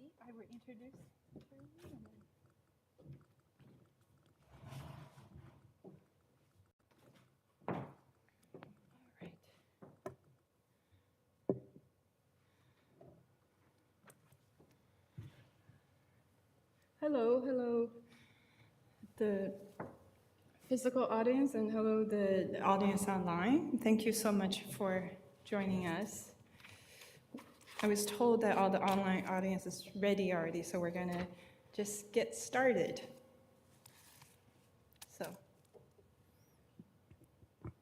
Maybe I will introduce for you and then. All right. Hello, the physical audience, and hello, the audience online. Thank you so much for joining us. I was told that all the online audience is ready already, so we're gonna just get started. So,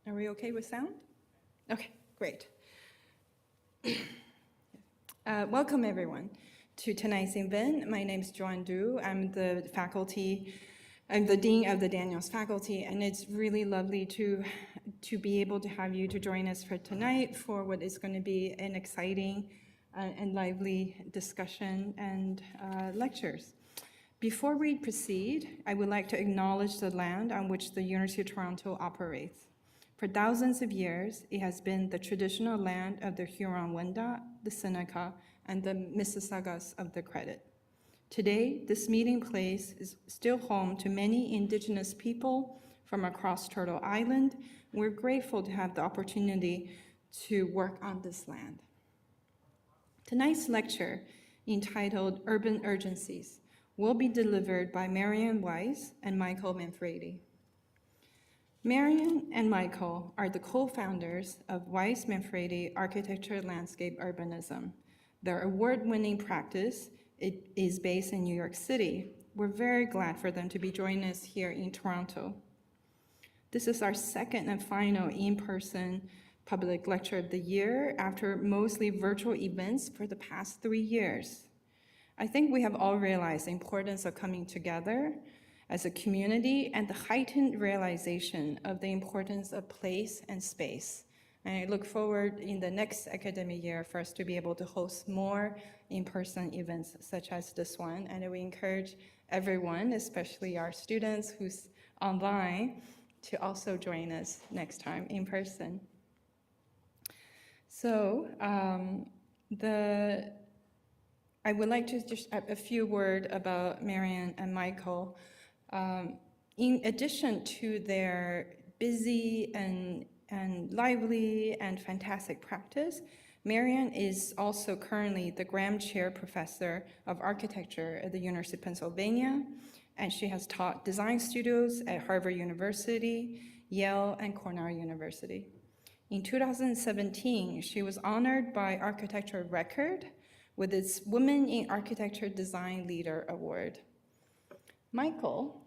are we okay with sound? Okay, great. Welcome everyone to tonight's event. My name is Joan Du. I'm the Dean of the Daniels faculty, and it's really lovely to be able to have you to join us for tonight for what is going to be an exciting and lively discussion and lectures. Before we proceed, I would like to acknowledge the land on which the University of Toronto operates. For thousands of years, it has been the traditional land of the Huron-Wendat, the Seneca, and the Mississaugas of the Credit. Today, this meeting place is still home to many Indigenous people from across Turtle Island. We're grateful to have the opportunity to work on this land. Tonight's lecture, entitled Urban Urgencies, will be delivered by Marion Weiss and Michael Manfredi. Marion and Michael are the co-founders of Weiss Manfredi Architecture Landscape Urbanism. Their award-winning practice is based in New York City. We're very glad for them to be joining us here in Toronto. This is our second and final in-person public lecture of the year after mostly virtual events for the past 3 years. I think we have all realized the importance of coming together as a community and the heightened realization of the importance of place and space. And I look forward in the next academic year for us to be able to host more in-person events such as this one. And we encourage everyone, especially our students who's online, to also join us next time in person. So I would like to just add a few words about Marion and Michael. In addition to their busy and lively and fantastic practice, Marion is also currently the Graham Chair Professor of Architecture at the University of Pennsylvania, and she has taught design studios at Harvard University, Yale, and Cornell University. In 2017, she was honored by Architecture Record with its Women in Architecture Design Leader Award. Michael,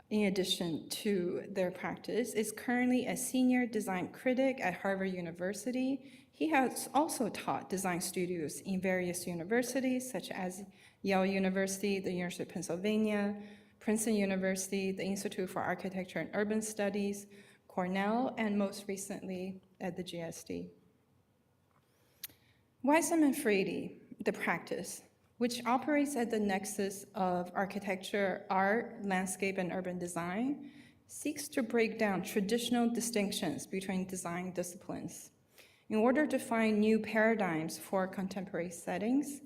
in addition to their practice, is currently a senior design critic at Harvard University. He has also taught design studios in various universities, such as Yale University, the University of Pennsylvania, Princeton University, the Institute for Architecture and Urban Studies, Cornell, and most recently at the GSD. Weiss and Manfredi, the practice, which operates at the nexus of architecture, art, landscape, and urban design, seeks to break down traditional distinctions between design disciplines. In order to find new paradigms for contemporary settings,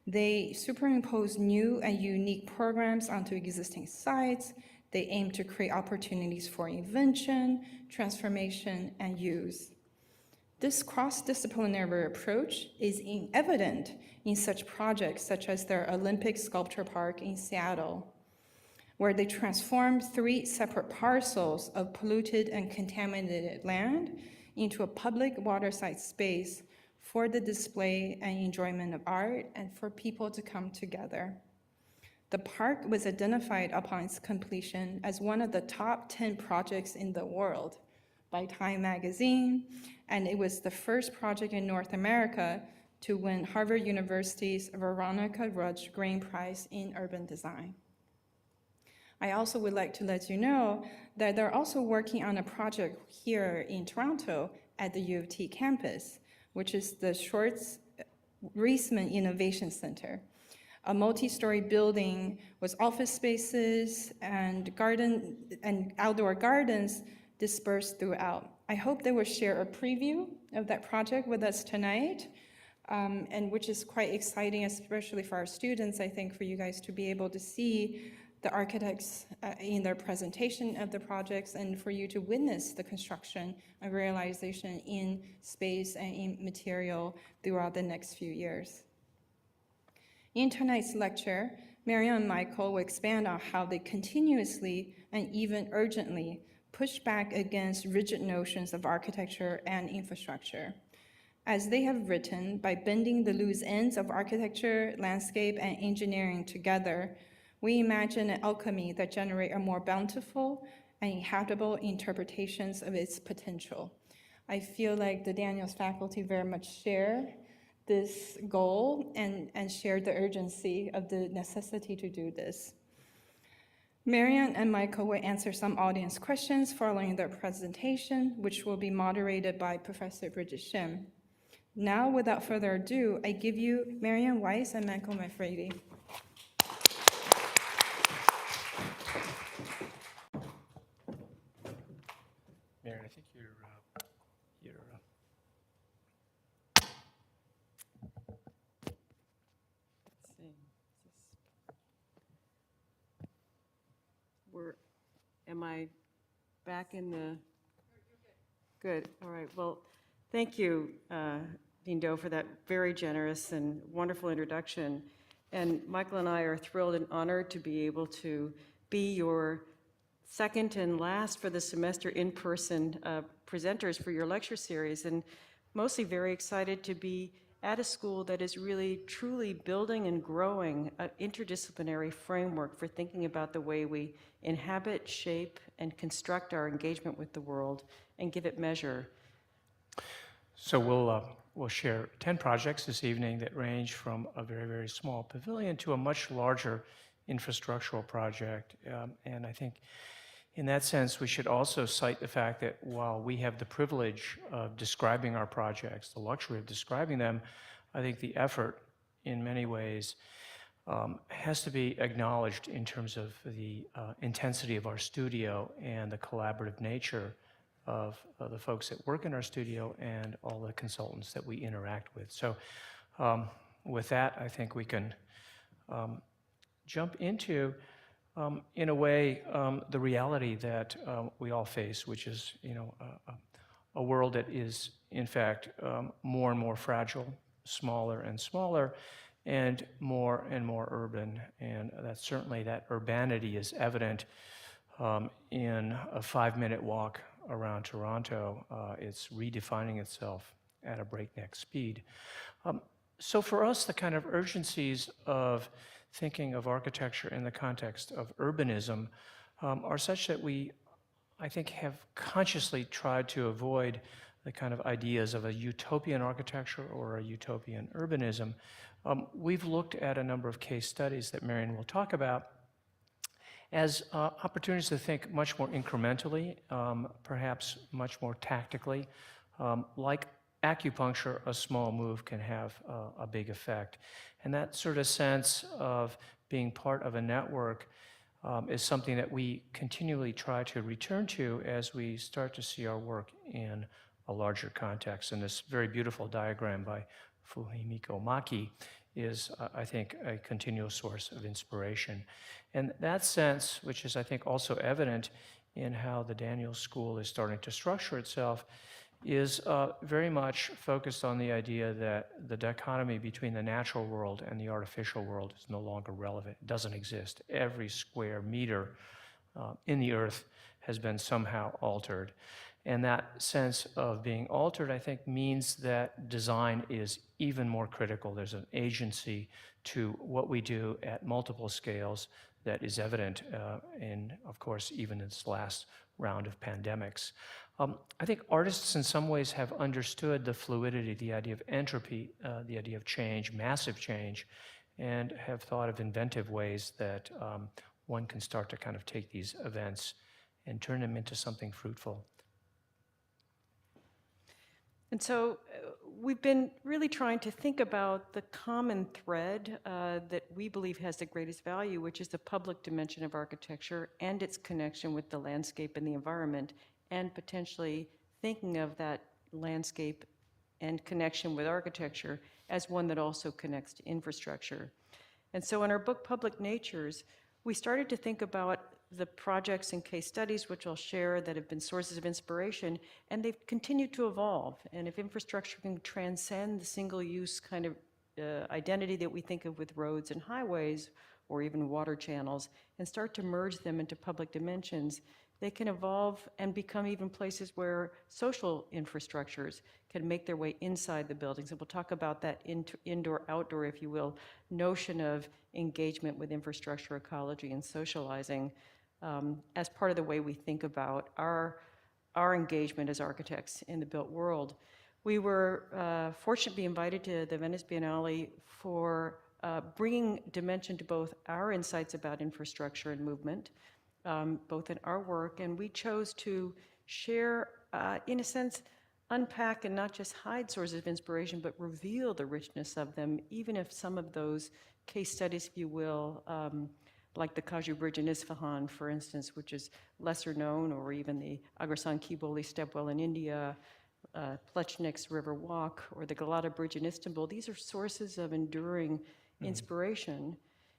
they superimpose new and unique programs onto existing sites. They aim to create opportunities for invention, transformation, and use. This cross-disciplinary approach is evident in such projects such as their Olympic Sculpture Park in Seattle, where they transformed 3 separate parcels of polluted and contaminated land into a public waterside space for the display and enjoyment of art and for people to come together. The park was identified upon its completion as one of the top 10 projects in the world by Time magazine, and it was the first project in North America to win Harvard University's Veronica Rudge Green Prize in Urban Design. I also would like to let you know that they're also working on a project here in Toronto at the U of T campus, which is the Schwartz Reisman Innovation Center, a multi-story building with office spaces and outdoor gardens dispersed throughout. I hope they will share a preview of that project with us tonight. and which is quite exciting, especially for our students, I think, for you guys to be able to see the architects in their presentation of the projects, and for you to witness the construction and realization in space and in material throughout the next few years. In tonight's lecture, Marion and Michael will expand on how they continuously and even urgently push back against rigid notions of architecture and infrastructure. As they have written, by bending the loose ends of architecture, landscape, and engineering together, we imagine an alchemy that generates a more bountiful and inhabitable interpretations of its potential. I feel like the Daniels faculty very much share this goal and share the urgency of the necessity to do this. Marion and Michael will answer some audience questions following their presentation, which will be moderated by Professor Bridget Shim. Now, without further ado, I give you Marion Weiss and Michael Manfredi. Marion, I think you're Let's see. Am I back in the? Good. All right. Well, thank you, Dean Doe, for that very generous and wonderful introduction. And Michael and I are thrilled and honored to be able to be your second and last for the semester in-person presenters for your lecture series, and mostly very excited to be at a school that is really truly building and growing an interdisciplinary framework for thinking about the way we inhabit, shape, and construct our engagement with the world and give it measure. So we'll share 10 projects this evening that range from a very, very small pavilion to a much larger infrastructural project. And I think in that sense, we should also cite the fact that while we have the privilege of describing our projects, the luxury of describing them, I think the effort in many ways has to be acknowledged in terms of the intensity of our studio and the collaborative nature of the folks that work in our studio and all the consultants that we interact with. So with that, I think we can jump into, in a way, the reality that we all face, which is, a world that is, in fact, more and more fragile, smaller and smaller, and more urban. And that urbanity is evident in a 5-minute walk around Toronto. It's redefining itself at a breakneck speed. So for us, the kind of urgencies of thinking of architecture in the context of urbanism are such that we, I think, have consciously tried to avoid the kind of ideas of a utopian architecture or a utopian urbanism. We've looked at a number of case studies that Marion will talk about as opportunities to think much more incrementally, perhaps much more tactically. Like acupuncture, a small move can have a big effect. And that sort of sense of being part of a network is something that we continually try to return to as we start to see our work in a larger context. And this very beautiful diagram by Fumihiko Maki is, I think, a continual source of inspiration. And that sense, which is, I think, also evident in how the Daniels School is starting to structure itself, is very much focused on the idea that the dichotomy between the natural world and the artificial world is no longer relevant. It doesn't exist. Every square meter in the earth has been somehow altered. And that sense of being altered, I think, means that design is even more critical. There's an agency to what we do at multiple scales that is evident in, of course, even in this last round of pandemics. I think artists in some ways have understood the fluidity, the idea of entropy, the idea of change, massive change, and have thought of inventive ways that one can start to kind of take these events and turn them into something fruitful. And so we've been really trying to think about the common thread that we believe has the greatest value, which is the public dimension of architecture and its connection with the landscape and the environment, and potentially thinking of that landscape and connection with architecture as one that also connects to infrastructure. And so in our book, Public Natures, we started to think about the projects and case studies, which I'll share, that have been sources of inspiration, and they've continued to evolve. And if infrastructure can transcend the single-use kind of identity that we think of with roads and highways, or even water channels, and start to merge them into public dimensions, they can evolve and become even places where social infrastructures can make their way inside the buildings. And we'll talk about that indoor-outdoor, if you will, notion of engagement with infrastructure ecology and socializing as part of the way we think about our engagement as architects in the built world. We were fortunate to be invited to the Venice Biennale for bringing dimension to both our insights about infrastructure and movement, both in our work, and we chose to share, in a sense, unpack and not just hide sources of inspiration, but reveal the richness of them, even if some of those case studies, if you will, like the Kaju Bridge in Isfahan, for instance, which is lesser known, or even the Agrasan Kiboli stepwell in India, Plechnik's River Walk, or the Galata Bridge in Istanbul. These are sources of enduring inspiration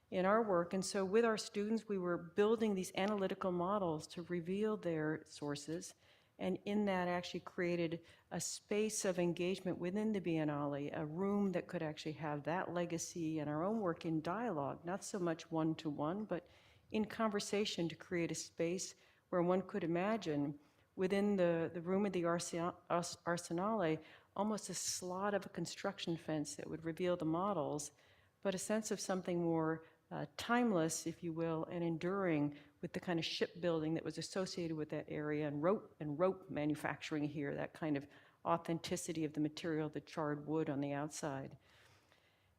in our work. And so with our students, we were building these analytical models to reveal their sources, and in that actually created a space of engagement within the Biennale, a room that could actually have that legacy and our own work in dialogue, not so much one-to-one, but in conversation, to create a space where one could imagine within the room of the Arsenale almost a slot of a construction fence that would reveal the models, but a sense of something more timeless, if you will, and enduring, with the kind of shipbuilding that was associated with that area, and rope manufacturing here, that kind of authenticity of the material, the charred wood on the outside.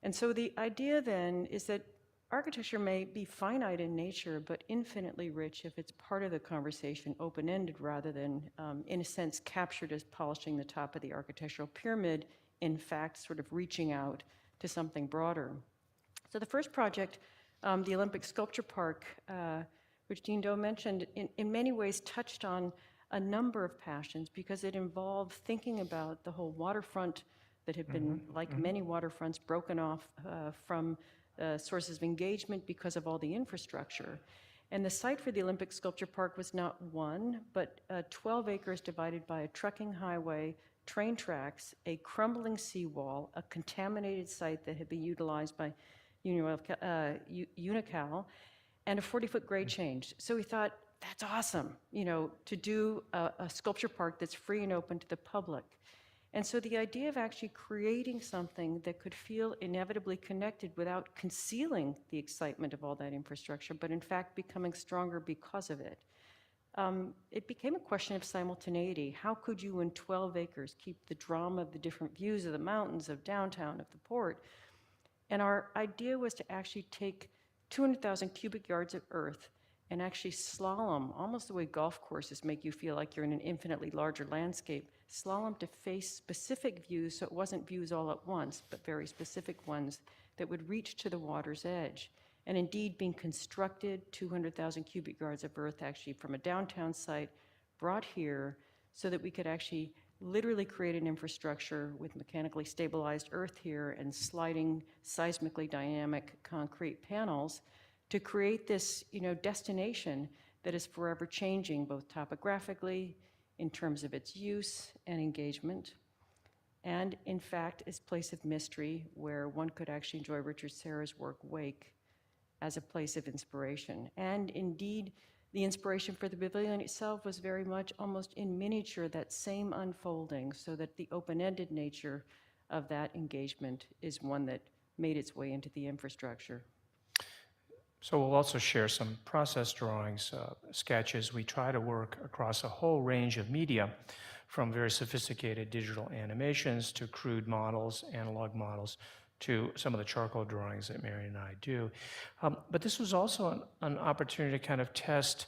And so the idea then is that architecture may be finite in nature, but infinitely rich if it's part of the conversation, open-ended rather than, in a sense, captured as polishing the top of the architectural pyramid, in fact, sort of reaching out to something broader. So the first project, the Olympic Sculpture Park, which Dean Doe mentioned, in many ways touched on a number of passions, because it involved thinking about the whole waterfront that had been, like many waterfronts, broken off from sources of engagement because of all the infrastructure. And the site for the Olympic Sculpture Park was not one, but 12 acres divided by a trucking highway, train tracks, a crumbling seawall, a contaminated site that had been utilized by Unical, and a 40-foot grade change. So we thought, that's awesome, to do a sculpture park that's free and open to the public. And so the idea of actually creating something that could feel inevitably connected without concealing the excitement of all that infrastructure, but in fact becoming stronger because of it. It became a question of simultaneity. How could you, in 12 acres, keep the drama of the different views of the mountains, of downtown, of the port? And our idea was to actually take 200,000 cubic yards of earth and actually slalom, almost the way golf courses make you feel like you're in an infinitely larger landscape, slalom to face specific views, so it wasn't views all at once, but very specific ones that would reach to the water's edge. And indeed, being constructed, 200,000 cubic yards of earth actually from a downtown site, brought here so that we could actually literally create an infrastructure with mechanically stabilized earth here and sliding seismically dynamic concrete panels to create this, destination that is forever changing, both topographically, in terms of its use and engagement, and in fact, is a place of mystery where one could actually enjoy Richard Serra's work, Wake, as a place of inspiration. And indeed, the inspiration for the pavilion itself was very much almost in miniature, that same unfolding, so that the open-ended nature of that engagement is one that made its way into the infrastructure. So we'll also share some process drawings, sketches. We try to work across a whole range of media, from very sophisticated digital animations to crude models, analog models, to some of the charcoal drawings that Marion and I do. But this was also an opportunity to kind of test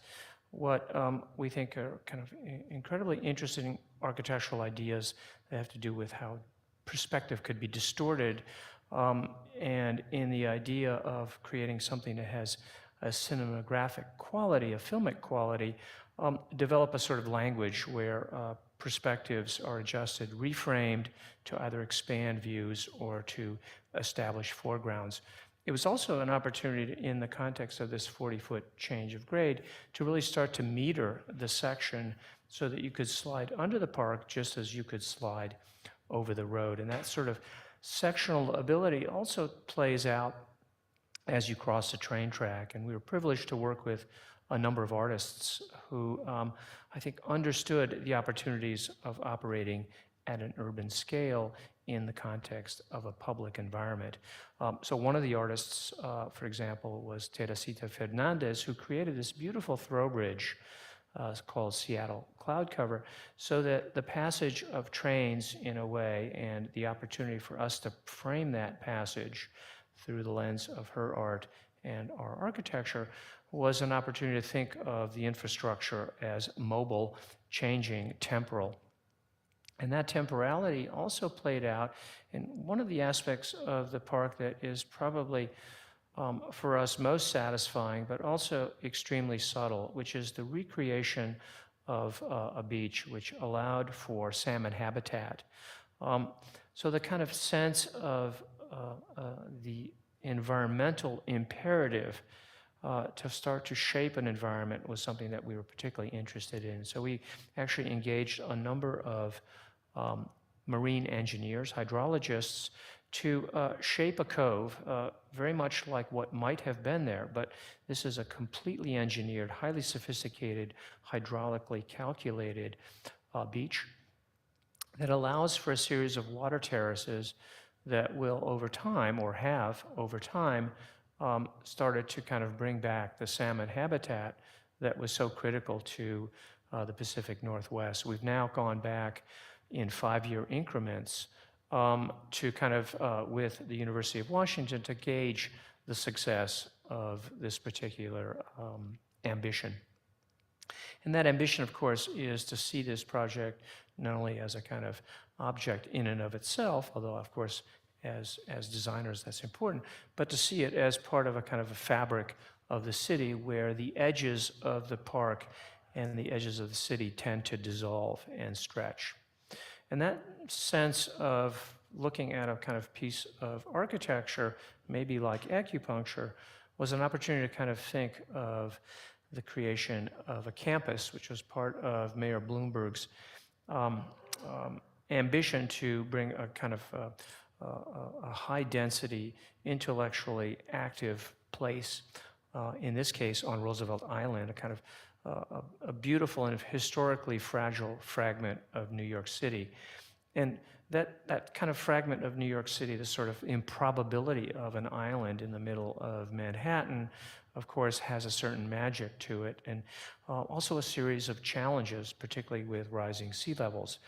what we think are kind of incredibly interesting architectural ideas that have to do with how perspective could be distorted, and in the idea of creating something that has a cinematographic quality, a filmic quality, develop a sort of language where perspectives are adjusted, reframed to either expand views or to establish foregrounds. It was also an opportunity in the context of this 40-foot change of grade to really start to meter the section so that you could slide under the park just as you could slide over the road. And that sort of sectional ability also plays out as you cross the train track. And we were privileged to work with a number of artists who I think understood the opportunities of operating at an urban scale in the context of a public environment. So one of the artists, for example, was Teresita Fernandez, who created this beautiful throw bridge called Seattle Cloud Cover, so that the passage of trains in a way and the opportunity for us to frame that passage through the lens of her art and our architecture was an opportunity to think of the infrastructure as mobile, changing, temporal. And that temporality also played out in one of the aspects of the park that is probably for us most satisfying, but also extremely subtle, which is the recreation of a beach which allowed for salmon habitat. So the kind of sense of the environmental imperative to start to shape an environment was something that we were particularly interested in. So we actually engaged a number of marine engineers, hydrologists, to shape a cove very much like what might have been there, but this is a completely engineered, highly sophisticated, hydraulically calculated beach that allows for a series of water terraces that will over time, or have over time, started to kind of bring back the salmon habitat that was so critical to the Pacific Northwest. We've now gone back in 5-year increments to kind of, with the University of Washington, to gauge the success of this particular ambition. And that ambition, of course, is to see this project not only as a kind of object in and of itself, although, of course, as designers that's important, but to see it as part of a kind of a fabric of the city where the edges of the park and the edges of the city tend to dissolve and stretch. And that sense of looking at a kind of piece of architecture, maybe like acupuncture, was an opportunity to kind of think of the creation of a campus, which was part of Mayor Bloomberg's ambition to bring a kind of a high-density, intellectually active place, in this case on Roosevelt Island, a kind of a beautiful and historically fragile fragment of New York City. And that kind of fragment of New York City, the sort of improbability of an island in the middle of Manhattan, of course, has a certain magic to it, and also a series of challenges, particularly with rising sea levels.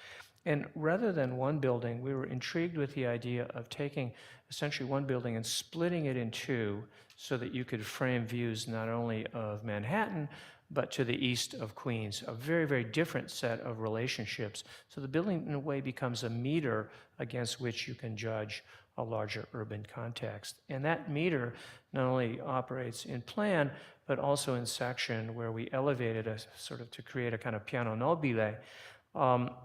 And rather than one building, we were intrigued with the idea of taking essentially one building and splitting it in two so that you could frame views not only of Manhattan, but to the east of Queens, a very, very different set of relationships. So the building, in a way, becomes a meter against which you can judge a larger urban context. And that meter not only operates in plan, but also in section, where we elevated a sort of to create a kind of piano nobile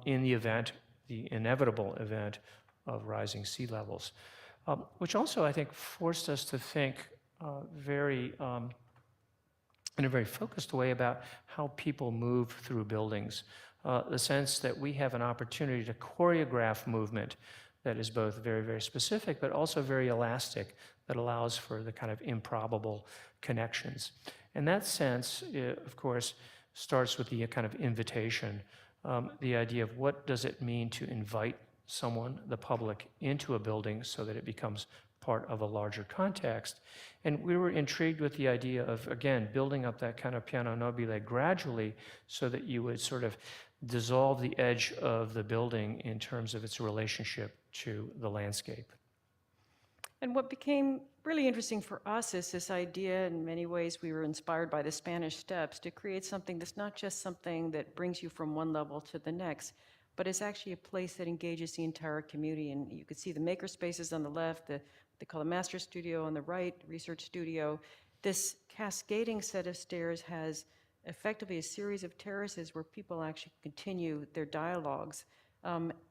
in the event, the inevitable event of rising sea levels, which also, I think, forced us to think in a very focused way about how people move through buildings. The sense that we have an opportunity to choreograph movement that is both very, very specific, but also very elastic, that allows for the kind of improbable connections. And that sense, of course, starts with the kind of invitation, the idea of what does it mean to invite someone, the public, into a building so that it becomes part of a larger context. And we were intrigued with the idea of, again, building up that kind of piano nobile gradually so that you would sort of dissolve the edge of the building in terms of its relationship to the landscape. And what became really interesting for us is this idea, in many ways we were inspired by the Spanish Steps, to create something that's not just something that brings you from one level to the next, but is actually a place that engages the entire community. And you could see the maker spaces on the left, they call a master studio on the right, research studio. This cascading set of stairs has effectively a series of terraces where people actually continue their dialogues,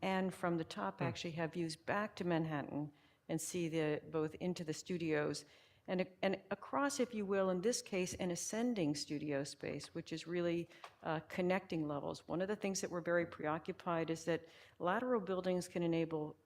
and from the top actually have views back to Manhattan and see both into the studios and across, if you will, in this case, an ascending studio space, which is really connecting levels. One of the things that we're very preoccupied is that lateral buildings can enable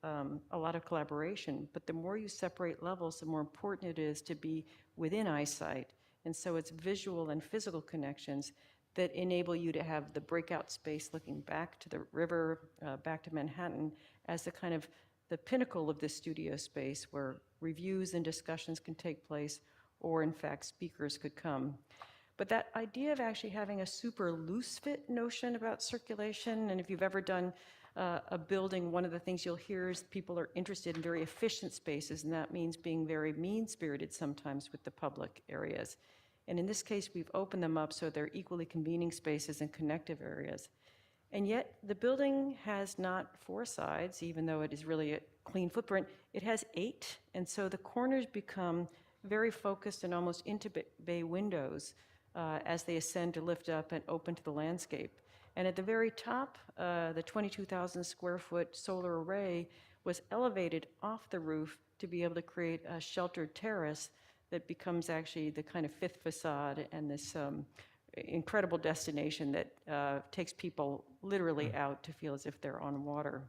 a lot of collaboration, but the more you separate levels, the more important it is to be within eyesight. And so it's visual and physical connections that enable you to have the breakout space looking back to the river, back to Manhattan, as the kind of the pinnacle of this studio space where reviews and discussions can take place, or in fact, speakers could come. But that idea of actually having a super loose fit notion about circulation, and if you've ever done a building, one of the things you'll hear is people are interested in very efficient spaces, and that means being very mean-spirited sometimes with the public areas. And in this case, we've opened them up so they're equally convening spaces and connective areas. And yet, the building has not 4 sides, even though it is really a clean footprint. It has 8, and so the corners become very focused and almost into bay windows as they ascend to lift up and open to the landscape. And at the very top, the 22,000 square foot solar array was elevated off the roof to be able to create a sheltered terrace that becomes actually the kind of 5th facade and this incredible destination that takes people literally out to feel as if they're on water.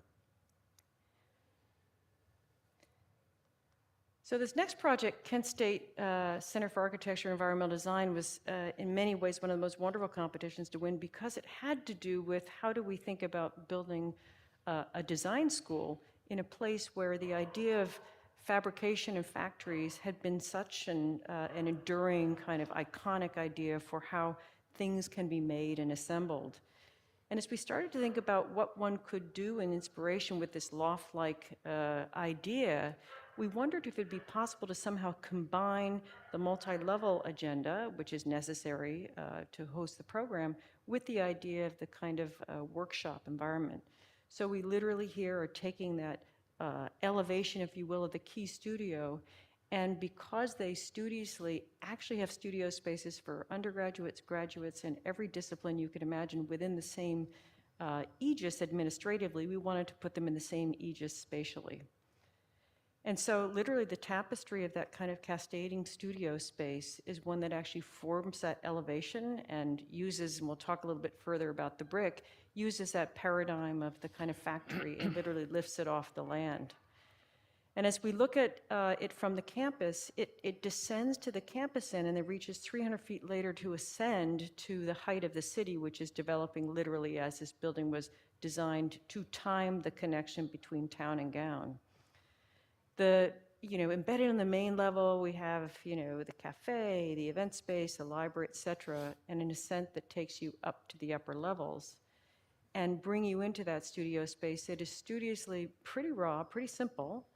So this next project, Kent State Center for Architecture and Environmental Design, was in many ways one of the most wonderful competitions to win because it had to do with how do we think about building a design school in a place where the idea of fabrication and factories had been such an enduring kind of iconic idea for how things can be made and assembled. And as we started to think about what one could do in inspiration with this loft-like idea, we wondered if it'd be possible to somehow combine the multi-level agenda, which is necessary to host the program, with the idea of the kind of workshop environment. So we literally here are taking that elevation, if you will, of the key studio, and because they studiously actually have studio spaces for undergraduates, graduates, and every discipline you could imagine within the same aegis administratively, we wanted to put them in the same aegis spatially. And so literally the tapestry of that kind of cascading studio space is one that actually forms that elevation and uses, and we'll talk a little bit further about the brick, uses that paradigm of the kind of factory and literally lifts it off the land. And as we look at it from the campus, it descends to the campus end and it reaches 300 feet later to ascend to the height of the city, which is developing literally as this building was designed to time the connection between town and gown. Embedded on the main level, we have, the cafe, the event space, the library, et cetera, and an ascent that takes you up to the upper levels and bring you into that studio space. It is studiously pretty raw, pretty simple,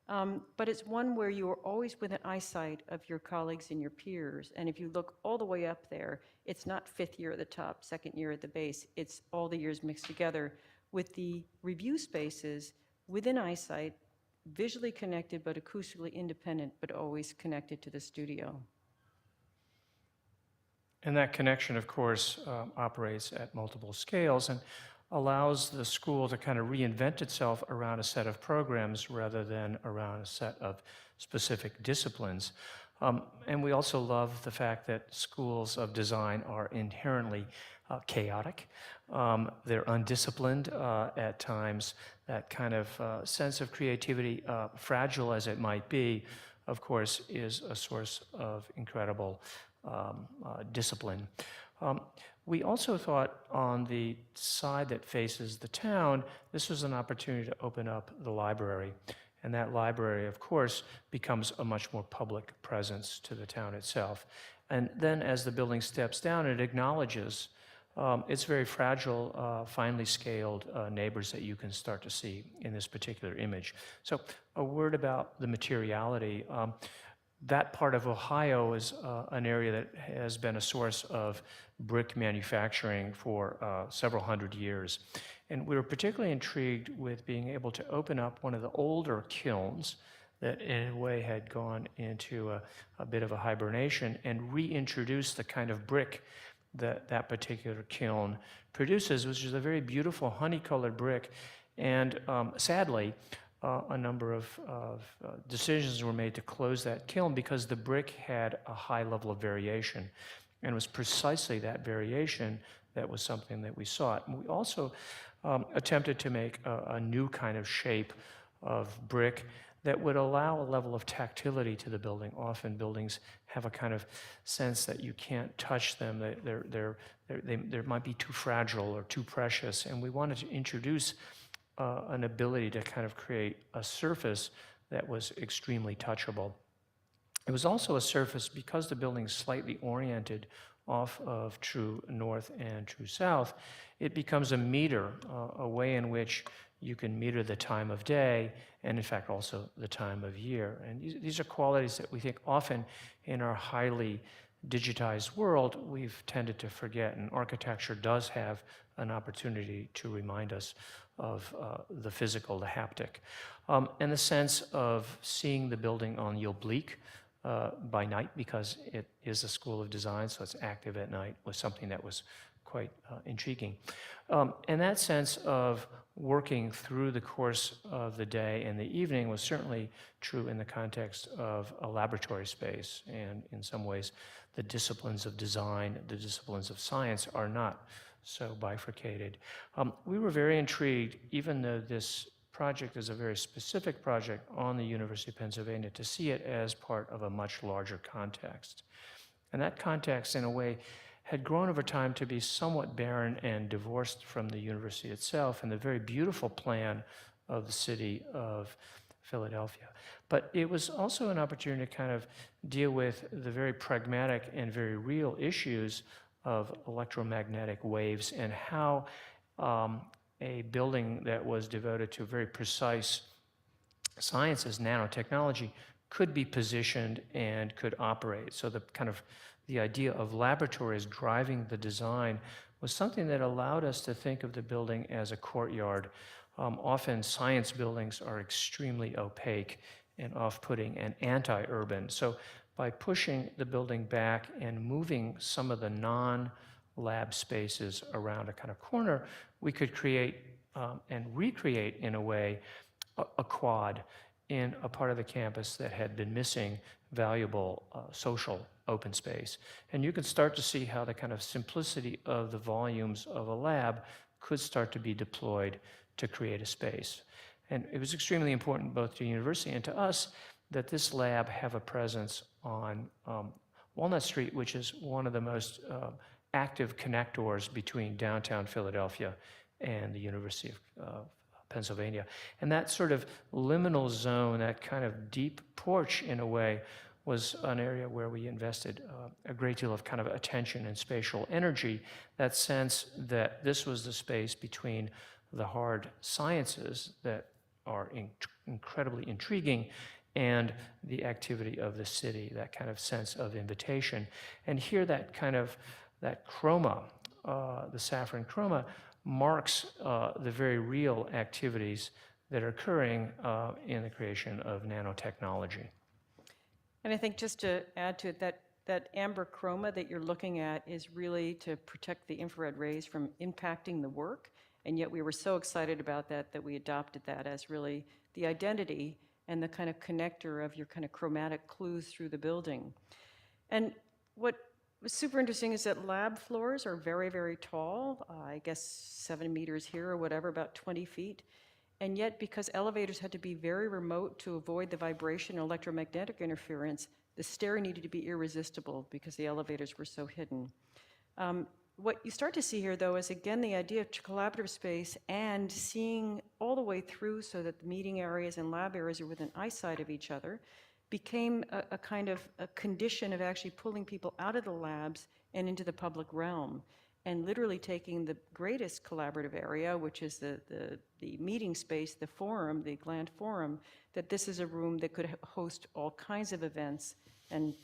but it's one where you are always within eyesight of your colleagues and your peers. And if you look all the way up there, it's not 5th year at the top, 2nd year at the base. It's all the years mixed together with the review spaces within eyesight, visually connected but acoustically independent, but always connected to the studio. And that connection, of course, operates at multiple scales and allows the school to kind of reinvent itself around a set of programs rather than around a set of specific disciplines. And we also love the fact that schools of design are inherently chaotic. They're undisciplined at times. That kind of sense of creativity, fragile as it might be, of course, is a source of incredible discipline. We also thought on the side that faces the town, this was an opportunity to open up the library. And that library, of course, becomes a much more public presence to the town itself. And then as the building steps down, it acknowledges its very fragile, finely scaled neighbors that you can start to see in this particular image. So a word about the materiality. That part of Ohio is an area that has been a source of brick manufacturing for several hundred years. And we were particularly intrigued with being able to open up one of the older kilns that in a way had gone into a bit of a hibernation and reintroduce the kind of brick that that particular kiln produces, which is a very beautiful honey-colored brick. And sadly, a number of decisions were made to close that kiln because the brick had a high level of variation. And it was precisely that variation that was something that we sought. And we also attempted to make a new kind of shape of brick that would allow a level of tactility to the building. Often buildings have a kind of sense that you can't touch them. They might be too fragile or too precious. And we wanted to introduce an ability to kind of create a surface that was extremely touchable. It was also a surface, because the building's slightly oriented off of true north and true south, it becomes a meter, a way in which you can meter the time of day and, in fact, also the time of year. And these are qualities that we think often in our highly digitized world we've tended to forget, and architecture does have an opportunity to remind us of the physical, the haptic. And the sense of seeing the building on the oblique by night, because it is a school of design, so it's active at night, was something that was quite intriguing. And that sense of working through the course of the day and the evening was certainly true in the context of a laboratory space. And in some ways, the disciplines of design, the disciplines of science are not so bifurcated. We were very intrigued, even though this project is a very specific project on the University of Pennsylvania, to see it as part of a much larger context. And that context, in a way, had grown over time to be somewhat barren and divorced from the university itself and the very beautiful plan of the city of Philadelphia. But it was also an opportunity to kind of deal with the very pragmatic and very real issues of electromagnetic waves and how a building that was devoted to very precise sciences, nanotechnology, could be positioned and could operate. So the idea of laboratories driving the design was something that allowed us to think of the building as a courtyard. Often science buildings are extremely opaque and off-putting and anti-urban. So by pushing the building back and moving some of the non-lab spaces around a kind of corner, we could create and recreate, in a way, a quad in a part of the campus that had been missing valuable social open space. And you can start to see how the kind of simplicity of the volumes of a lab could start to be deployed to create a space. And it was extremely important both to the university and to us that this lab have a presence on Walnut Street, which is one of the most active connectors between downtown Philadelphia and the University of Pennsylvania. And that sort of liminal zone, that kind of deep porch, in a way, was an area where we invested a great deal of kind of attention and spatial energy, that sense that this was the space between the hard sciences that are incredibly intriguing and the activity of the city, that kind of sense of invitation. And here that chroma, the saffron chroma, marks the very real activities that are occurring in the creation of nanotechnology. And I think, just to add to it, that amber chroma that you're looking at is really to protect the infrared rays from impacting the work. And yet we were so excited about that we adopted that as really the identity and the kind of connector of your kind of chromatic clues through the building. And what was super interesting is that lab floors are very, very tall, I guess 7 meters here or whatever, about 20 feet. And yet, because elevators had to be very remote to avoid the vibration and electromagnetic interference, the stair needed to be irresistible because the elevators were so hidden. What you start to see here, though, is again the idea of collaborative space and seeing all the way through so that the meeting areas and lab areas are within eyesight of each other became a kind of a condition of actually pulling people out of the labs and into the public realm, and literally taking the greatest collaborative area, which is the meeting space, the forum, the Gland Forum, that this is a room that could host all kinds of events and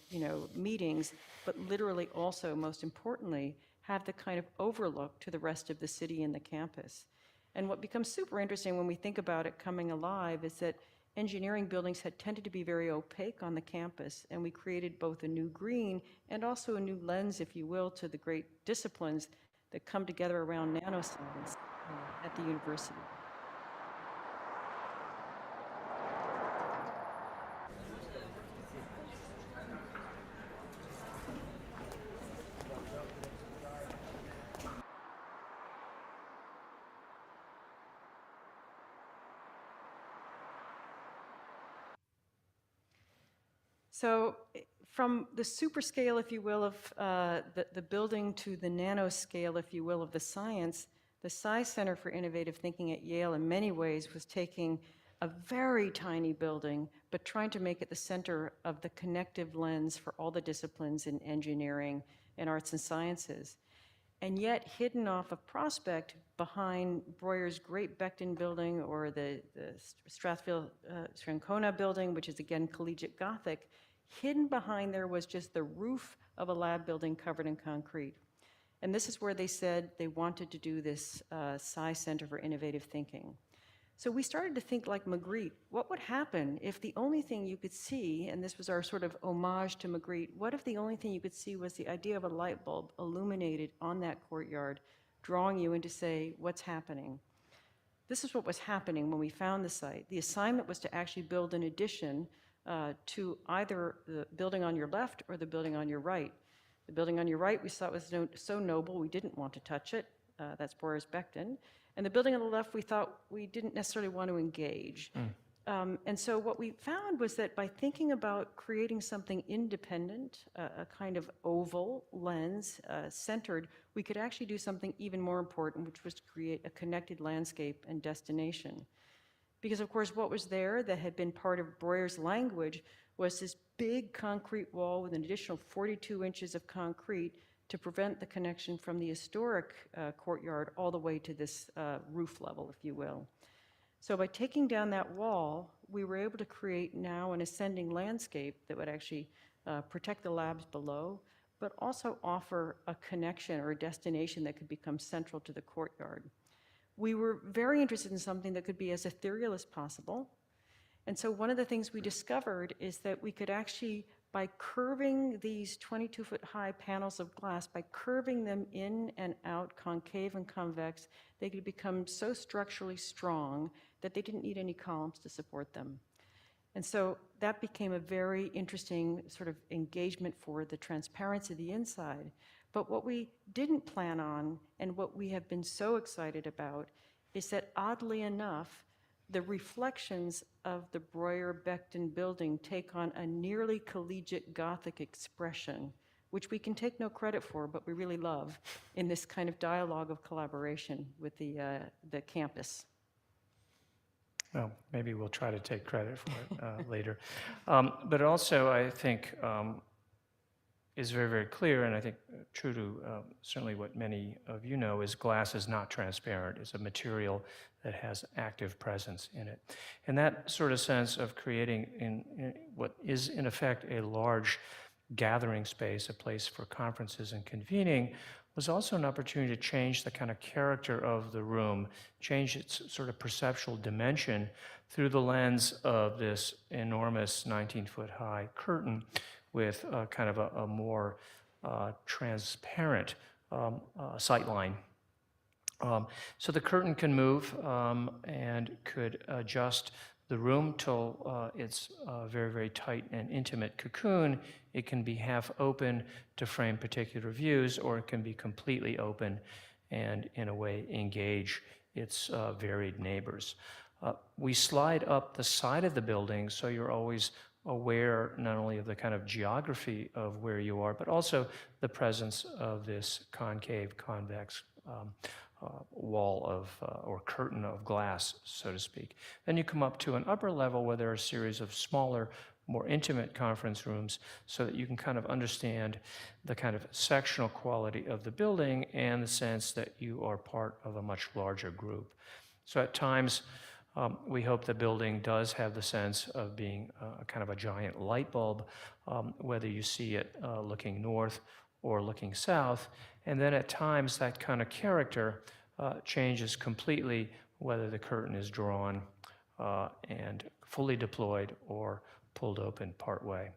meetings, but literally also, most importantly, have the kind of overlook to the rest of the city and the campus. And what becomes super interesting when we think about it coming alive is that engineering buildings had tended to be very opaque on the campus, and we created both a new green and also a new lens, if you will, to the great disciplines that come together around nanoscience at the university. So from the super scale, if you will, of the building to the nanoscale, if you will, of the science, the Sci Center for Innovative Thinking at Yale in many ways was taking a very tiny building, but trying to make it the center of the connective lens for all the disciplines in engineering and arts and sciences. And yet hidden off of Prospect behind Breuer's great Becton building or the Strathfield Strancona building, which is again collegiate Gothic, hidden behind there was just the roof of a lab building covered in concrete. And this is where they said they wanted to do this Sci Center for Innovative Thinking. So we started to think like Magritte. What would happen if the only thing you could see, and this was our sort of homage to Magritte, what if the only thing you could see was the idea of a light bulb illuminated on that courtyard, drawing you into, say, what's happening? This is what was happening when we found the site. The assignment was to actually build an addition to either the building on your left or the building on your right. The building on your right we thought was so noble we didn't want to touch it. That's Breuer's Becton. And the building on the left we thought we didn't necessarily want to engage. And so what we found was that by thinking about creating something independent, a kind of oval lens centered, we could actually do something even more important, which was to create a connected landscape and destination. Because of course what was there that had been part of Breuer's language was this big concrete wall with an additional 42 inches of concrete to prevent the connection from the historic courtyard all the way to this roof level, if you will. So by taking down that wall, we were able to create now an ascending landscape that would actually protect the labs below, but also offer a connection or a destination that could become central to the courtyard. We were very interested in something that could be as ethereal as possible. And so one of the things we discovered is that we could actually, by curving these 22-foot high panels of glass, by curving them in and out, concave and convex, they could become so structurally strong that they didn't need any columns to support them. And so that became a very interesting sort of engagement for the transparency of the inside. But what we didn't plan on, and what we have been so excited about, is that oddly enough, the reflections of the Breuer-Becton building take on a nearly collegiate Gothic expression, which we can take no credit for, but we really love in this kind of dialogue of collaboration with the campus. Well, maybe we'll try to take credit for it later. But also, I think, is very, very clear, and I think true to certainly what many of you know, is glass is not transparent. It's a material that has active presence in it. And that sort of sense of creating in what is in effect a large gathering space, a place for conferences and convening, was also an opportunity to change the kind of character of the room, change its sort of perceptual dimension through the lens of this enormous 19-foot high curtain with kind of a more transparent sightline. So the curtain can move and could adjust the room till it's a very, very tight and intimate cocoon. It can be half open to frame particular views, or it can be completely open and, in a way, engage its varied neighbors. We slide up the side of the building, so you're always aware not only of the kind of geography of where you are, but also the presence of this concave, convex wall of, or curtain of glass, so to speak. Then you come up to an upper level where there are a series of smaller, more intimate conference rooms so that you can kind of understand the kind of sectional quality of the building and the sense that you are part of a much larger group. So at times, we hope the building does have the sense of being kind of a giant light bulb, whether you see it looking north or looking south. And then at times that kind of character changes completely whether the curtain is drawn and fully deployed or pulled open partway.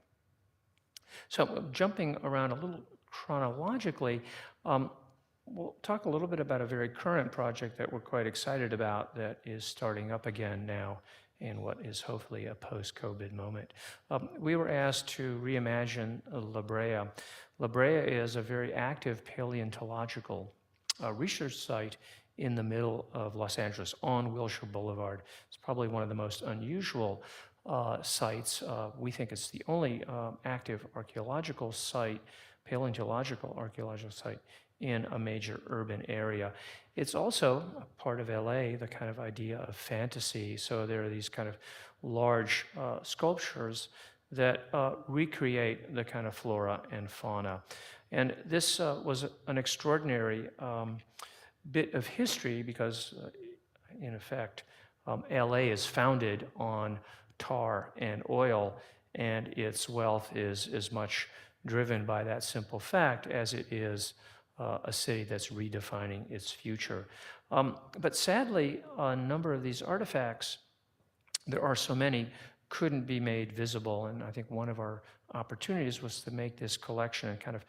So jumping around a little chronologically, we'll talk a little bit about a very current project that we're quite excited about that is starting up again now in what is hopefully a post-COVID moment. We were asked to reimagine La Brea. La Brea is a very active paleontological research site in the middle of Los Angeles on Wilshire Boulevard. It's probably one of the most unusual sites. We think it's the only active archaeological site, paleontological archaeological site in a major urban area. It's also a part of LA, the kind of idea of fantasy. So there are these kind of large sculptures that recreate the kind of flora and fauna. And this was an extraordinary bit of history because, in effect, LA is founded on tar and oil, and its wealth is as much driven by that simple fact as it is a city that's redefining its future. But sadly, a number of these artifacts, there are so many, couldn't be made visible, and I think one of our opportunities was to make this collection and kind of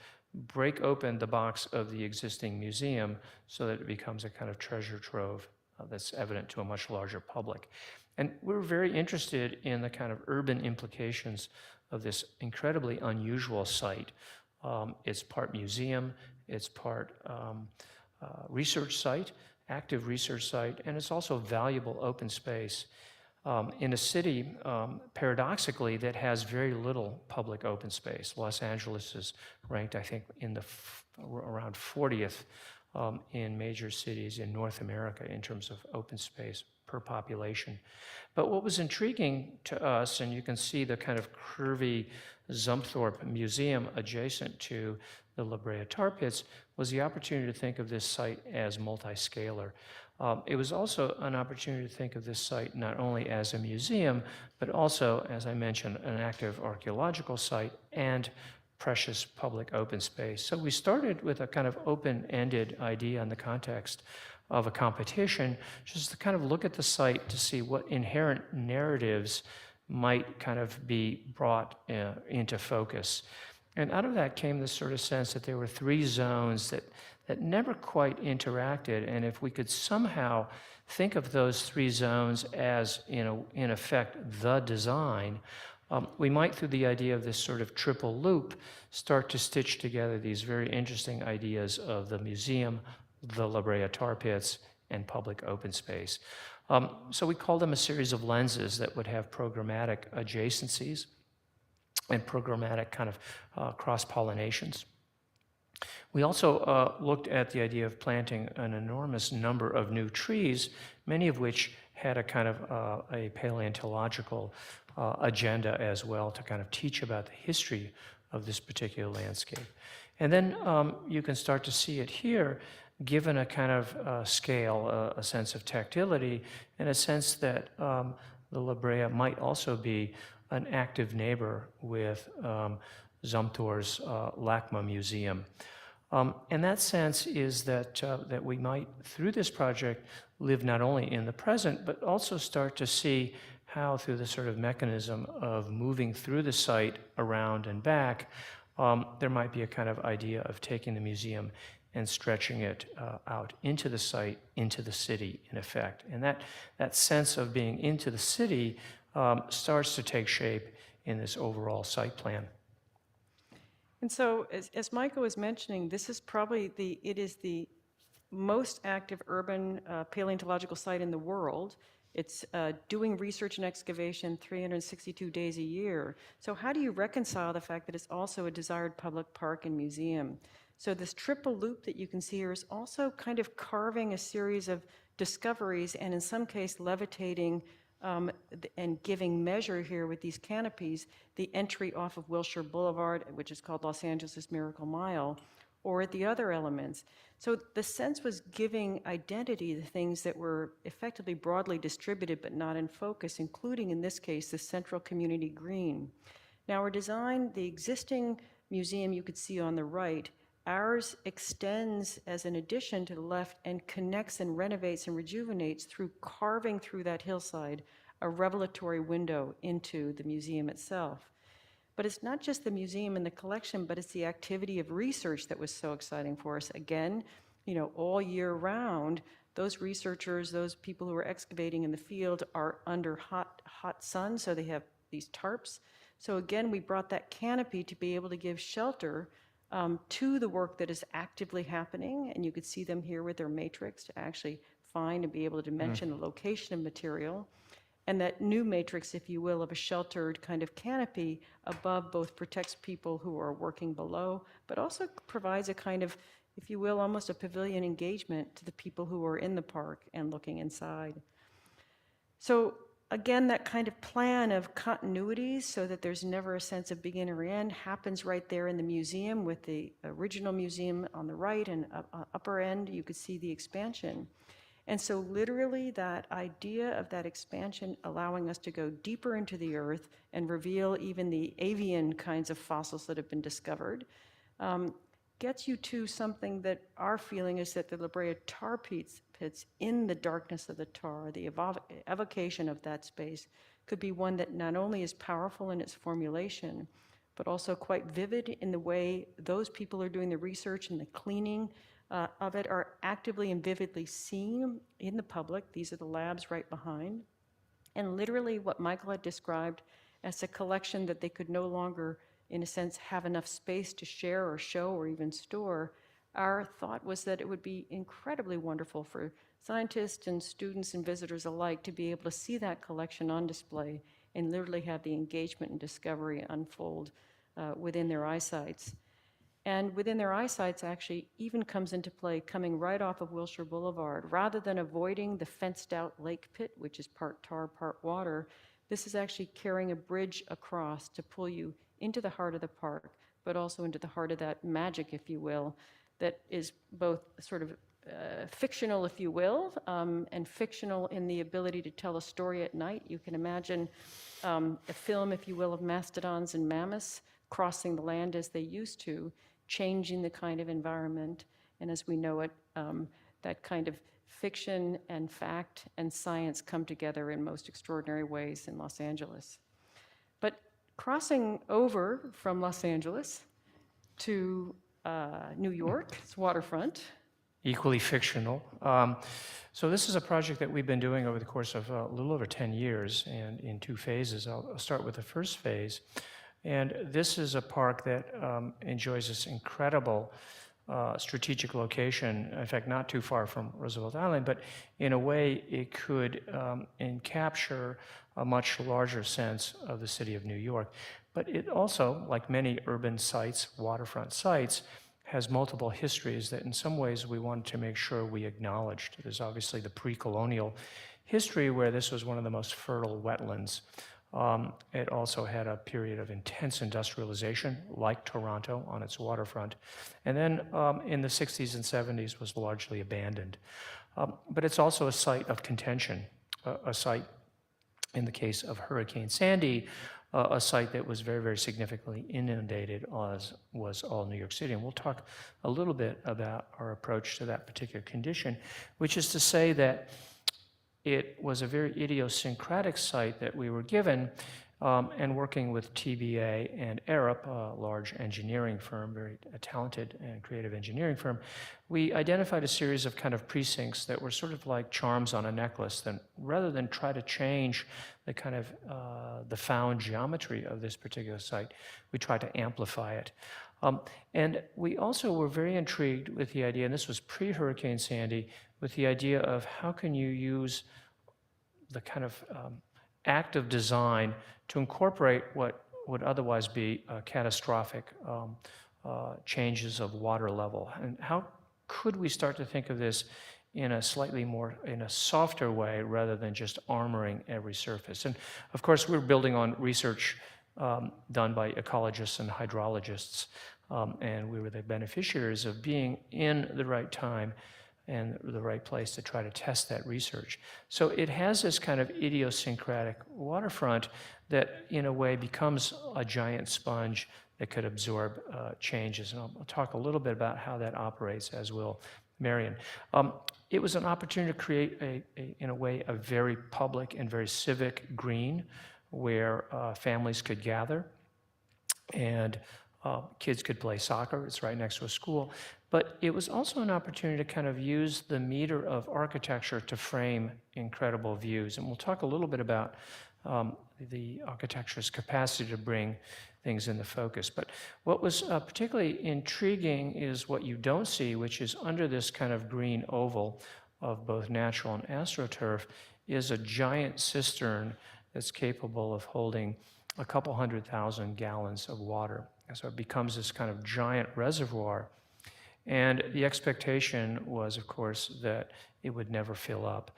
break open the box of the existing museum so that it becomes a kind of treasure trove that's evident to a much larger public. And we're very interested in the kind of urban implications of this incredibly unusual site. It's part museum, it's part research site, active research site, and it's also valuable open space in a city, paradoxically, that has very little public open space. Los Angeles is ranked, I think, in the around 40th in major cities in North America in terms of open space per population. But what was intriguing to us, and you can see the kind of curvy Zumthorpe Museum adjacent to the La Brea tar pits, was the opportunity to think of this site as multi-scalar. It was also an opportunity to think of this site not only as a museum, but also, as I mentioned, an active archaeological site and precious public open space. So we started with a kind of open-ended idea in the context of a competition, just to kind of look at the site to see what inherent narratives might kind of be brought into focus. And out of that came this sort of sense that there were three zones that never quite interacted, and if we could somehow think of those three zones as, in effect, the design, we might, through the idea of this sort of triple loop, start to stitch together these very interesting ideas of the museum, the La Brea tar pits, and public open space. So we call them a series of lenses that would have programmatic adjacencies and programmatic kind of cross-pollinations. We also looked at the idea of planting an enormous number of new trees, many of which had a kind of a paleontological agenda as well to kind of teach about the history of this particular landscape. And then you can start to see it here, given a kind of scale, a sense of tactility, and a sense that the La Brea might also be an active neighbor with Zumthor's LACMA Museum. And that sense is that, that we might, through this project, live not only in the present, but also start to see how, through the sort of mechanism of moving through the site around and back, there might be a kind of idea of taking the museum and stretching it out into the site, into the city, in effect. And that sense of being into the city starts to take shape in this overall site plan. And so, as Micah was mentioning, this is probably it is the most active urban paleontological site in the world. It's doing research and excavation 362 days a year. So how do you reconcile the fact that it's also a desired public park and museum? So this triple loop that you can see here is also kind of carving a series of discoveries, and in some case levitating and giving measure here with these canopies, the entry off of Wilshire Boulevard, which is called Los Angeles Miracle Mile, or the other elements. So the sense was giving identity to things that were effectively broadly distributed but not in focus, including, in this case, the central community green. Now, our design, the existing museum you could see on the right, ours extends as an addition to the left and connects and renovates and rejuvenates through carving through that hillside a revelatory window into the museum itself. But it's not just the museum and the collection, but it's the activity of research that was so exciting for us. Again, all year round, those researchers, those people who are excavating in the field are under hot sun, so they have these tarps. So again, we brought that canopy to be able to give shelter to the work that is actively happening, and you could see them here with their matrix to actually find and be able to dimension the location of material. And that new matrix, if you will, of a sheltered kind of canopy above both protects people who are working below, but also provides a kind of, if you will, almost a pavilion engagement to the people who are in the park and looking inside. So again, that kind of plan of continuity so that there's never a sense of begin or end happens right there in the museum with the original museum on the right, and upper end, you could see the expansion. And so literally that idea of that expansion allowing us to go deeper into the earth and reveal even the avian kinds of fossils that have been discovered gets you to something that our feeling is that the La Brea tar pits in the darkness of the tar, the evocation of that space could be one that not only is powerful in its formulation, but also quite vivid in the way those people are doing the research and the cleaning of it are actively and vividly seen in the public. These are the labs right behind. And literally what Michael had described as a collection that they could no longer, in a sense, have enough space to share or show or even store, our thought was that it would be incredibly wonderful for scientists and students and visitors alike to be able to see that collection on display and literally have the engagement and discovery unfold within their eyesights. And within their eyesights actually even comes into play coming right off of Wilshire Boulevard. Rather than avoiding the fenced out lake pit, which is part tar, part water, this is actually carrying a bridge across to pull you into the heart of the park, but also into the heart of that magic, if you will, that is both sort of fictional, if you will, and fictional in the ability to tell a story at night. You can imagine a film, if you will, of mastodons and mammoths crossing the land as they used to, changing the kind of environment, and as we know it, that kind of fiction and fact and science come together in most extraordinary ways in Los Angeles. But crossing over from Los Angeles to New York's Waterfront. Equally fictional. So this is a project that we've been doing over the course of a little over 10 years and in 2 phases. I'll start with the first phase. And this is a park that enjoys this incredible strategic location, in fact, not too far from Roosevelt Island, but in a way it could capture a much larger sense of the city of New York. But it also, like many urban sites, waterfront sites, has multiple histories that in some ways we wanted to make sure we acknowledged. There's obviously the pre-colonial history where this was one of the most fertile wetlands. It also had a period of intense industrialization, like Toronto on its waterfront. And then in the 60s and 70s was largely abandoned. But it's also a site of contention, a site, in the case of Hurricane Sandy, a site that was very, very significantly inundated, as was all New York City. And we'll talk a little bit about our approach to that particular condition, which is to say that it was a very idiosyncratic site that we were given, and working with TBA and Arup, a large engineering firm, very talented and creative engineering firm, we identified a series of kind of precincts that were sort of like charms on a necklace. Then, rather than try to change the kind of the found geometry of this particular site, we tried to amplify it. And we also were very intrigued with the idea, and this was pre-Hurricane Sandy, with the idea of how can you use the kind of act of design to incorporate what would otherwise be catastrophic changes of water level. And how could we start to think of this in a slightly more, in a softer way, rather than just armoring every surface? And of course, we're building on research done by ecologists and hydrologists, and we were the beneficiaries of being in the right time and the right place to try to test that research. So it has this kind of idiosyncratic waterfront that in a way becomes a giant sponge that could absorb changes. And I'll talk a little bit about how that operates, as will Marion. It was an opportunity to create, in a way, a very public and very civic green where families could gather and kids could play soccer. It's right next to a school. But it was also an opportunity to kind of use the meter of architecture to frame incredible views. And we'll talk a little bit about the architecture's capacity to bring things into focus. But what was particularly intriguing is what you don't see, which is under this kind of green oval of both natural and astroturf, is a giant cistern that's capable of holding a couple 100,000 gallons of water. And so it becomes this kind of giant reservoir. And the expectation was, of course, that it would never fill up.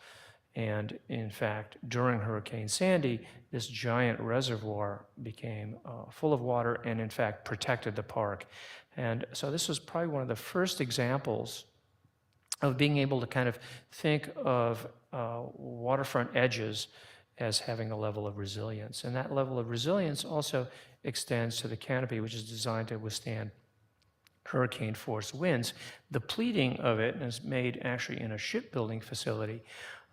And in fact, during Hurricane Sandy, this giant reservoir became full of water and in fact protected the park. And so this was probably one of the first examples of being able to kind of think of waterfront edges as having a level of resilience. And that level of resilience also extends to the canopy, which is designed to withstand hurricane force winds. The pleating of it is made actually in a shipbuilding facility,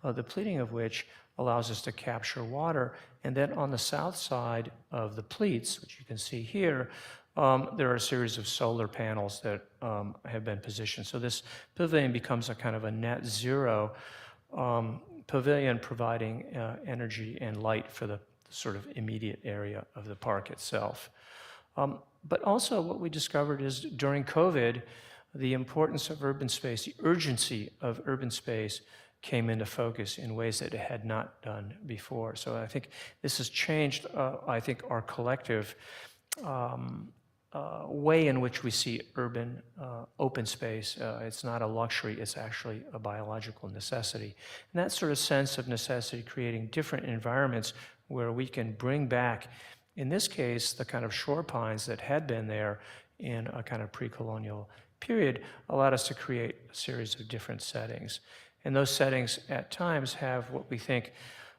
the pleating of which allows us to capture water. And then on the south side of the pleats, which you can see here, there are a series of solar panels that have been positioned. So this pavilion becomes a kind of a net zero pavilion providing energy and light for the sort of immediate area of the park itself. But also what we discovered is during COVID, the importance of urban space, the urgency of urban space came into focus in ways that it had not done before. So I think this has changed, I think, our collective way in which we see urban open space. It's not a luxury, it's actually a biological necessity. And that sort of sense of necessity, creating different environments where we can bring back, in this case, the kind of shore pines that had been there in a kind of pre-colonial period, allowed us to create a series of different settings. And those settings at times have what we think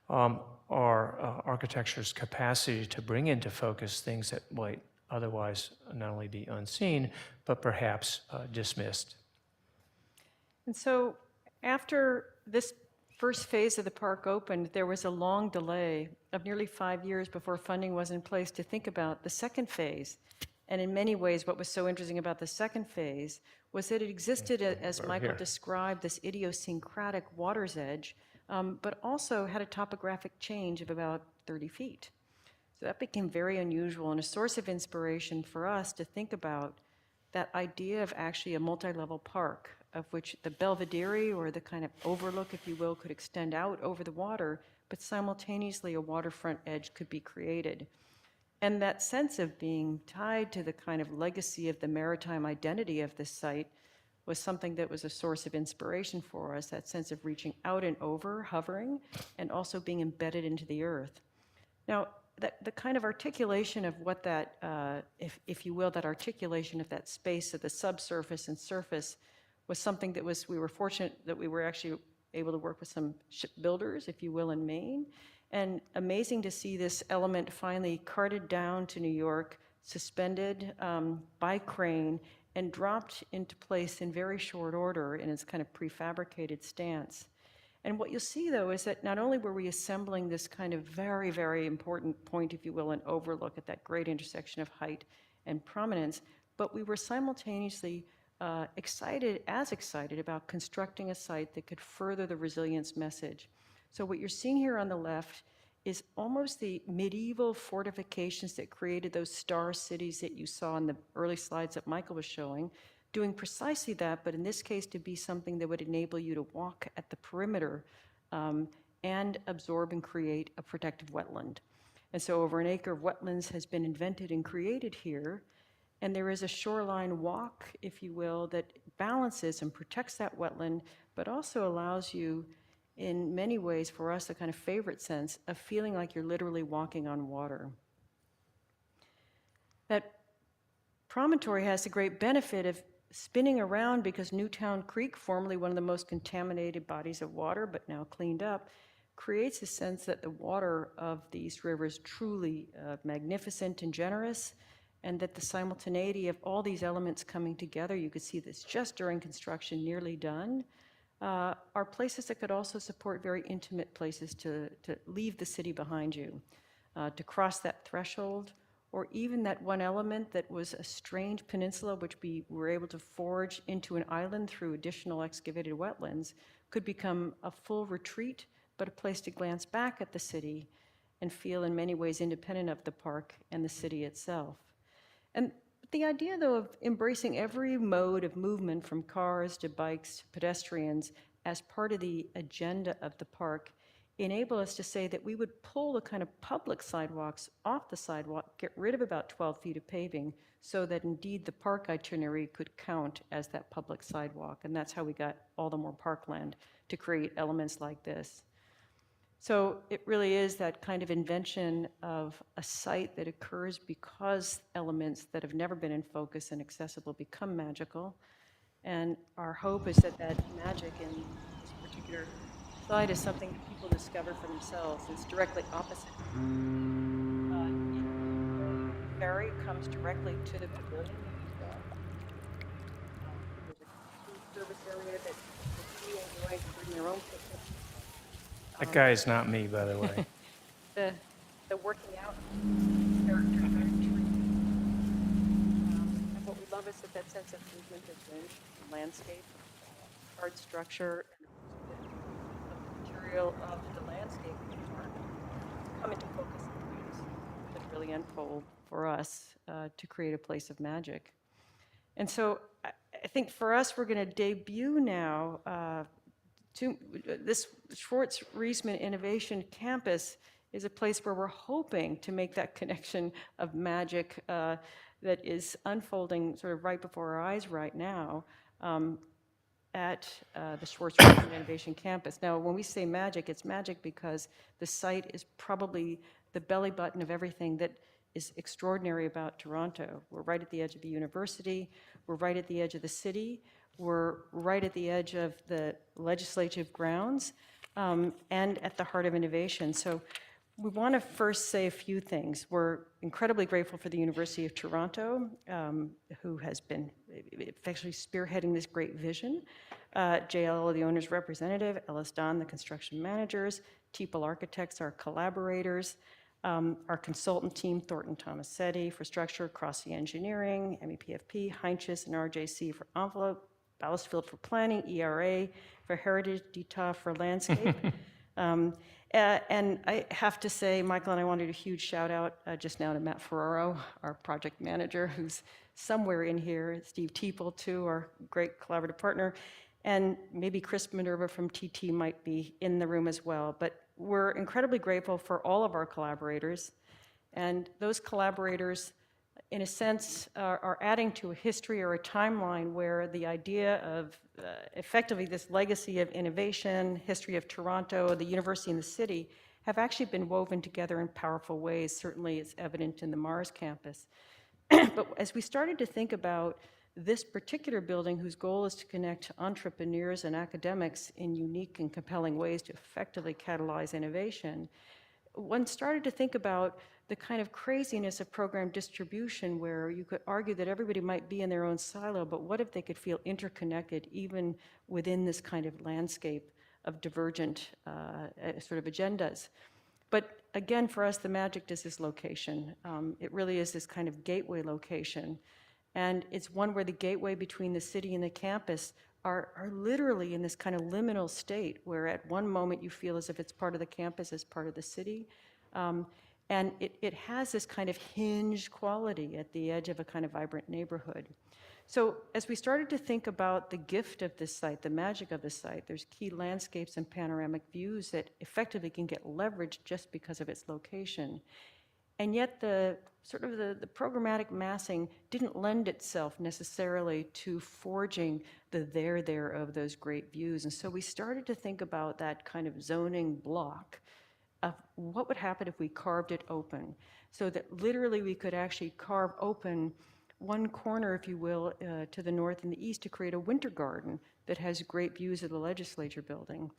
are architecture's capacity to bring into focus things that might otherwise not only be unseen, but perhaps dismissed. And so after this first phase of the park opened, there was a long delay of nearly 5 years before funding was in place to think about the second phase. And in many ways, what was so interesting about the second phase was that it existed, as Michael described, this idiosyncratic water's edge, but also had a topographic change of about 30 feet. So that became very unusual and a source of inspiration for us to think about that idea of actually a multi-level park, of which the belvedere, or the kind of overlook, if you will, could extend out over the water, but simultaneously a waterfront edge could be created. And that sense of being tied to the kind of legacy of the maritime identity of this site was something that was a source of inspiration for us, that sense of reaching out and over, hovering, and also being embedded into the earth. Now, the kind of articulation of what that, if you will, that articulation of that space of the subsurface and surface was something that we were fortunate that we were actually able to work with some shipbuilders, if you will, in Maine. And amazing to see this element finally carted down to New York, suspended by crane, and dropped into place in very short order in its kind of prefabricated stance. And what you'll see, though, is that not only were we assembling this kind of very, very important point, if you will, an overlook at that great intersection of height and prominence, but we were simultaneously excited about constructing a site that could further the resilience message. So what you're seeing here on the left is almost the medieval fortifications that created those star cities that you saw in the early slides that Michael was showing, doing precisely that, but in this case to be something that would enable you to walk at the perimeter and absorb and create a protective wetland. And so over an acre of wetlands has been invented and created here, and there is a shoreline walk, if you will, that balances and protects that wetland, but also allows you, in many ways, for us, a kind of favorite sense of feeling like you're literally walking on water. That promontory has the great benefit of spinning around because Newtown Creek, formerly one of the most contaminated bodies of water, but now cleaned up, creates a sense that the water of the East River is truly magnificent and generous, and that the simultaneity of all these elements coming together, you could see this just during construction, nearly done, are places that could also support very intimate places to leave the city behind you, to cross that threshold, or even that one element that was a strange peninsula, which we were able to forge into an island through additional excavated wetlands, could become a full retreat, but a place to glance back at the city and feel in many ways independent of the park and the city itself. And the idea, though, of embracing every mode of movement from cars to bikes to pedestrians as part of the agenda of the park enable us to say that we would pull the kind of public sidewalks off the sidewalk, get rid of about 12 feet of paving, so that indeed the park itinerary could count as that public sidewalk. And that's how we got all the more parkland to create elements like this. So it really is that kind of invention of a site that occurs because elements that have never been in focus and accessible become magical. And our hope is that that magic in this particular site is something that people discover for themselves. It's directly opposite. The ferry comes directly to the pavilion. There's a food service area that people enjoy to bring their own picnic. That guy is not me, by the way. The working out character is very true. And what we love is that sense of movement of wind, landscape, hard structure, and the material of the landscape come into focus in ways that really unfold for us to create a place of magic. And so I think for us, we're going to debut now this Schwartz-Reisman Innovation Campus is a place where we're hoping to make that connection of magic that is unfolding sort of right before our eyes right now at the Schwartz-Reisman Innovation Campus. Now, when we say magic, it's magic because the site is probably the belly button of everything that is extraordinary about Toronto. We're right at the edge of the university. We're right at the edge of the city. We're right at the edge of the legislative grounds and at the heart of innovation. So we want to first say a few things. We're incredibly grateful for the University of Toronto, who has been effectively spearheading this great vision. JL, the owner's representative, Ellis Don, the construction managers, Teeple Architects, our collaborators, our consultant team, Thornton Tomasetti for structure, Crossy Engineering, MEPFP, Heinches and RJC for envelope, Ballastfield for planning, ERA for heritage, DETA for landscape. And I have to say, Michael and I wanted a huge shout out just now to Matt Ferraro, our project manager, who's somewhere in here, Steve Teeple too, our great collaborative partner, and maybe Chris Minerva from TT might be in the room as well. But we're incredibly grateful for all of our collaborators, and those collaborators in a sense, are adding to a history or a timeline where the idea of effectively this legacy of innovation, history of Toronto, the university and the city, have actually been woven together in powerful ways. Certainly it's evident in the Mars campus. But as we started to think about this particular building, whose goal is to connect entrepreneurs and academics in unique and compelling ways to effectively catalyze innovation, one started to think about the kind of craziness of program distribution where you could argue that everybody might be in their own silo, but what if they could feel interconnected even within this kind of landscape of divergent sort of agendas? But again, for us, the magic is this location. It really is this kind of gateway location. And it's one where the gateway between the city and the campus are literally in this kind of liminal state where at one moment you feel as if it's part of the campus, as part of the city. And it has this kind of hinged quality at the edge of a kind of vibrant neighborhood. So as we started to think about the gift of this site, the magic of this site, there's key landscapes and panoramic views that effectively can get leveraged just because of its location. And yet the sort of the programmatic massing didn't lend itself necessarily to forging the there of those great views. And so we started to think about that kind of zoning block of what would happen if we carved it open, so that literally we could actually carve open one corner, if you will, to the north and the east to create a winter garden that has great views of the legislature building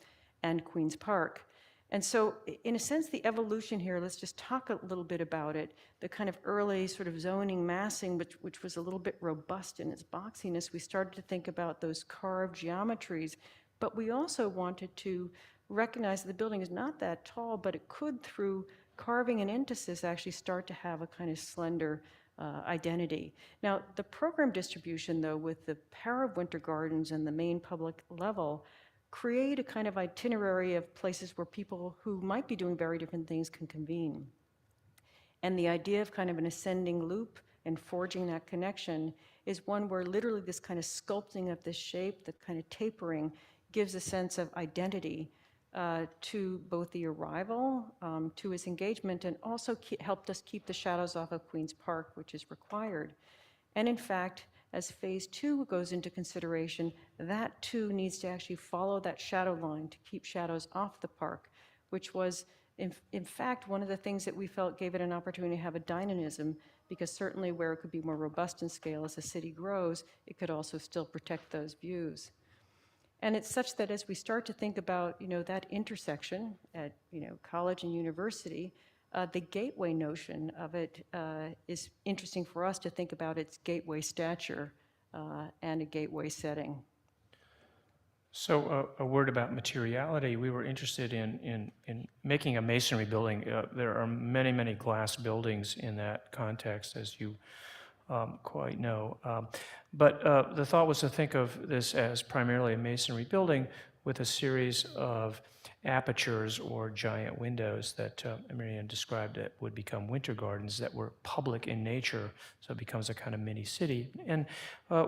and Queen's Park. And so, in a sense, the evolution here, let's just talk a little bit about it. The kind of early sort of zoning massing, which was a little bit robust in its boxiness, we started to think about those carved geometries, but we also wanted to recognize that the building is not that tall, but it could, through carving and entasis, actually start to have a kind of slender identity. Now, the program distribution, though, with the pair of winter gardens and the main public level, create a kind of itinerary of places where people who might be doing very different things can convene. And the idea of kind of an ascending loop and forging that connection is one where literally this kind of sculpting of this shape, the kind of tapering, gives a sense of identity to both the arrival, to his engagement, and also helped us keep the shadows off of Queen's Park, which is required. And in fact, as phase 2 goes into consideration, that too needs to actually follow that shadow line to keep shadows off the park, which was, in fact, one of the things that we felt gave it an opportunity to have a dynamism, because certainly where it could be more robust in scale as the city grows, it could also still protect those views. And it's such that as we start to think about, that intersection at, college and university, the gateway notion of it is interesting for us to think about its gateway stature and a gateway setting. So a word about materiality. We were interested in making a masonry building. There are many, many glass buildings in that context, as you quite know. But the thought was to think of this as primarily a masonry building with a series of apertures or giant windows that Marion described that would become winter gardens that were public in nature, so it becomes a kind of mini city. And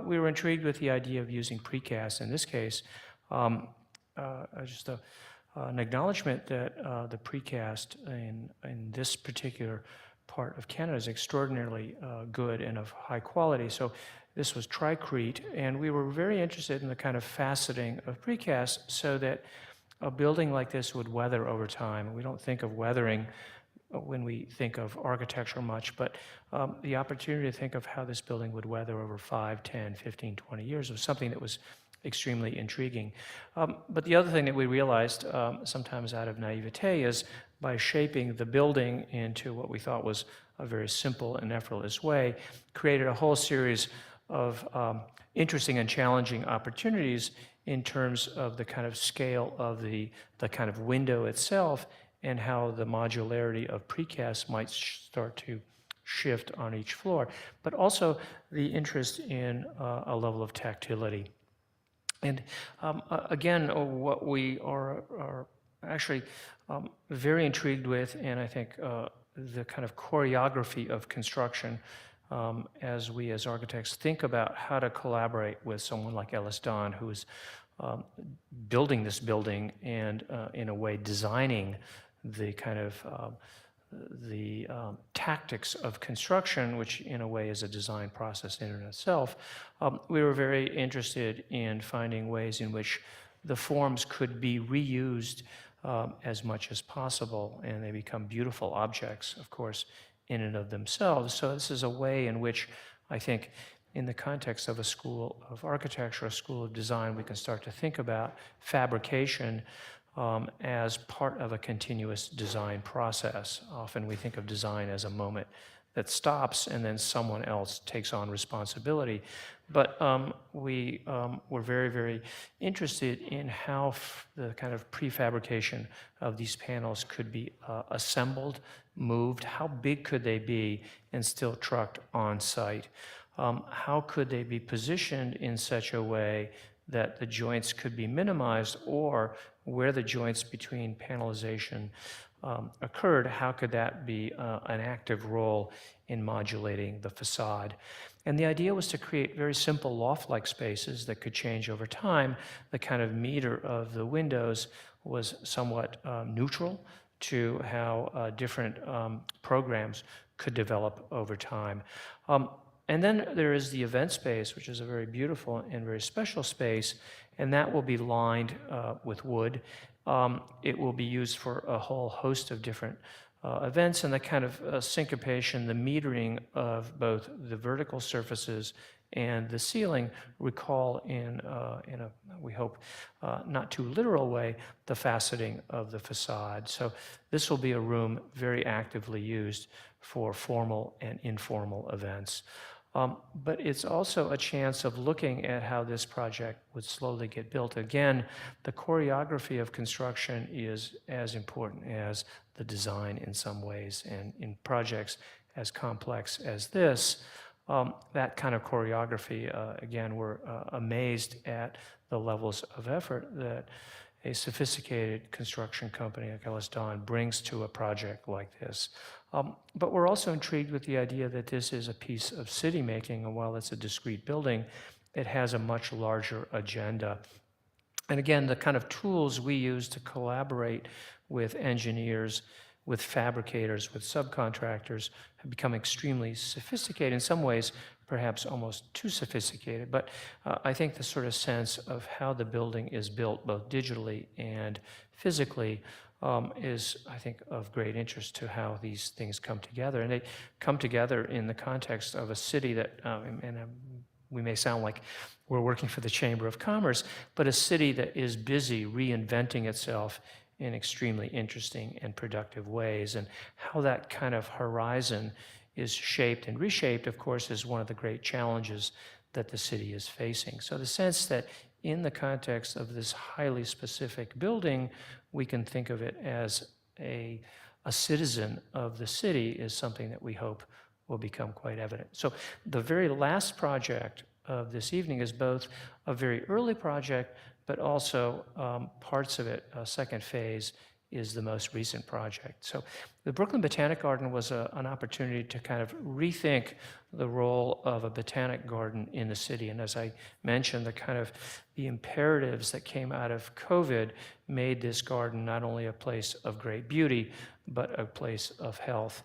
we were intrigued with the idea of using precast in this case. Just an acknowledgement that the precast in this particular part of Canada is extraordinarily good and of high quality. So this was tricrete, and we were very interested in the kind of faceting of precast so that a building like this would weather over time. We don't think of weathering when we think of architecture much, but the opportunity to think of how this building would weather over 5, 10, 15, 20 years was something that was extremely intriguing. But the other thing that we realized, sometimes out of naivete, is by shaping the building into what we thought was a very simple and effortless way, created a whole series of interesting and challenging opportunities in terms of the kind of scale of the kind of window itself and how the modularity of precast might start to shift on each floor, but also the interest in a level of tactility. And again, what we are actually very intrigued with, and I think the kind of choreography of construction as we as architects think about how to collaborate with someone like Ellis Don, who is building this building and in a way designing the kind of tactics of construction, which in a way is a design process in and of itself. We were very interested in finding ways in which the forms could be reused as much as possible, and they become beautiful objects, of course, in and of themselves. So this is a way in which I think in the context of a school of architecture, a school of design, we can start to think about fabrication as part of a continuous design process. Often we think of design as a moment that stops and then someone else takes on responsibility. But we were very, very interested in how the kind of prefabrication of these panels could be assembled, moved. How big could they be and still trucked on site? How could they be positioned in such a way that the joints could be minimized, or where the joints between panelization occurred, how could that be an active role in modulating the facade? And the idea was to create very simple loft-like spaces that could change over time. The kind of meter of the windows was somewhat neutral to how different programs could develop over time. And then there is the event space, which is a very beautiful and very special space, and that will be lined with wood. It will be used for a whole host of different events, and the kind of syncopation, the metering of both the vertical surfaces and the ceiling recall in a, we hope, not too literal way, the faceting of the facade. So this will be a room very actively used for formal and informal events. But it's also a chance of looking at how this project would slowly get built. Again, the choreography of construction is as important as the design in some ways. And in projects as complex as this, that kind of choreography, again, we're amazed at the levels of effort that a sophisticated construction company like Ellis Don brings to a project like this. But we're also intrigued with the idea that this is a piece of city making, and while it's a discrete building, it has a much larger agenda. And again, the kind of tools we use to collaborate with engineers, with fabricators, with subcontractors have become extremely sophisticated, in some ways, perhaps almost too sophisticated. But I think the sort of sense of how the building is built, both digitally and physically, is, I think, of great interest to how these things come together. And they come together in the context of a city that, we may sound like we're working for the Chamber of Commerce, but a city that is busy reinventing itself in extremely interesting and productive ways. And how that kind of horizon is shaped and reshaped, of course, is one of the great challenges that the city is facing. So the sense that in the context of this highly specific building, we can think of it as a citizen of the city is something that we hope will become quite evident. So the very last project of this evening is both a very early project, but also parts of it, second phase, is the most recent project. So the Brooklyn Botanic Garden was an opportunity to kind of rethink the role of a botanic garden in the city. And as I mentioned, the imperatives that came out of COVID made this garden not only a place of great beauty, but a place of health.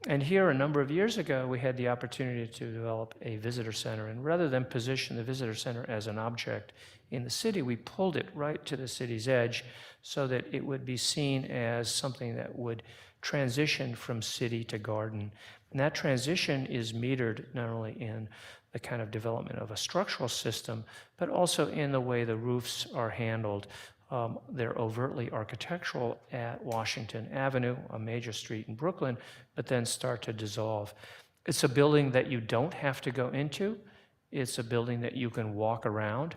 And here, a number of years ago, we had the opportunity to develop a visitor center. And rather than position the visitor center as an object in the city, we pulled it right to the city's edge so that it would be seen as something that would transition from city to garden. And that transition is metered not only in the kind of development of a structural system, but also in the way the roofs are handled. They're overtly architectural at Washington Avenue, a major street in Brooklyn, but then start to dissolve. It's a building that you don't have to go into. It's a building that you can walk around.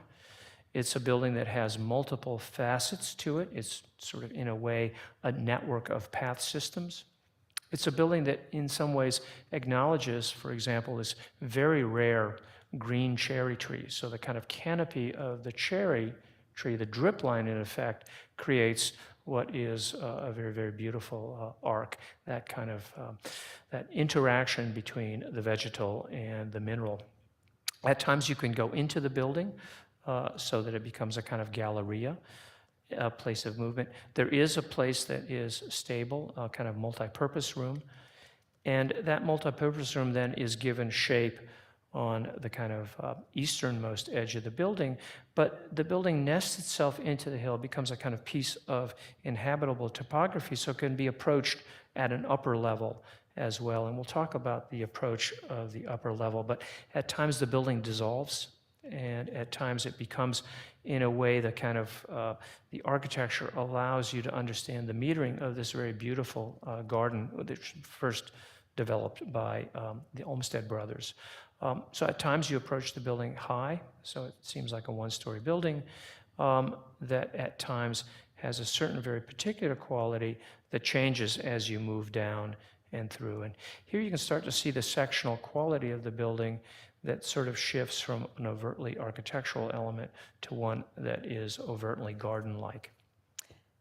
It's a building that has multiple facets to it. It's sort of, in a way, a network of path systems. It's a building that in some ways acknowledges, for example, this very rare green cherry tree. So the kind of canopy of the cherry tree, the drip line, in effect, creates what is a very, very beautiful arc, that kind of that interaction between the vegetal and the mineral. At times you can go into the building so that it becomes a kind of galleria, a place of movement. There is a place that is stable, a kind of multi-purpose room, and that multi-purpose room then is given shape on the kind of easternmost edge of the building, but the building nests itself into the hill, becomes a kind of piece of inhabitable topography, so it can be approached at an upper level as well. And we'll talk about the approach of the upper level, but at times the building dissolves, and at times it becomes, in a way, the kind of, the architecture allows you to understand the metering of this very beautiful garden, which first developed by the Olmsted brothers. So at times you approach the building high, so it seems like a one-story building, that at times has a certain very particular quality that changes as you move down and through. And here you can start to see the sectional quality of the building that sort of shifts from an overtly architectural element to one that is overtly garden-like.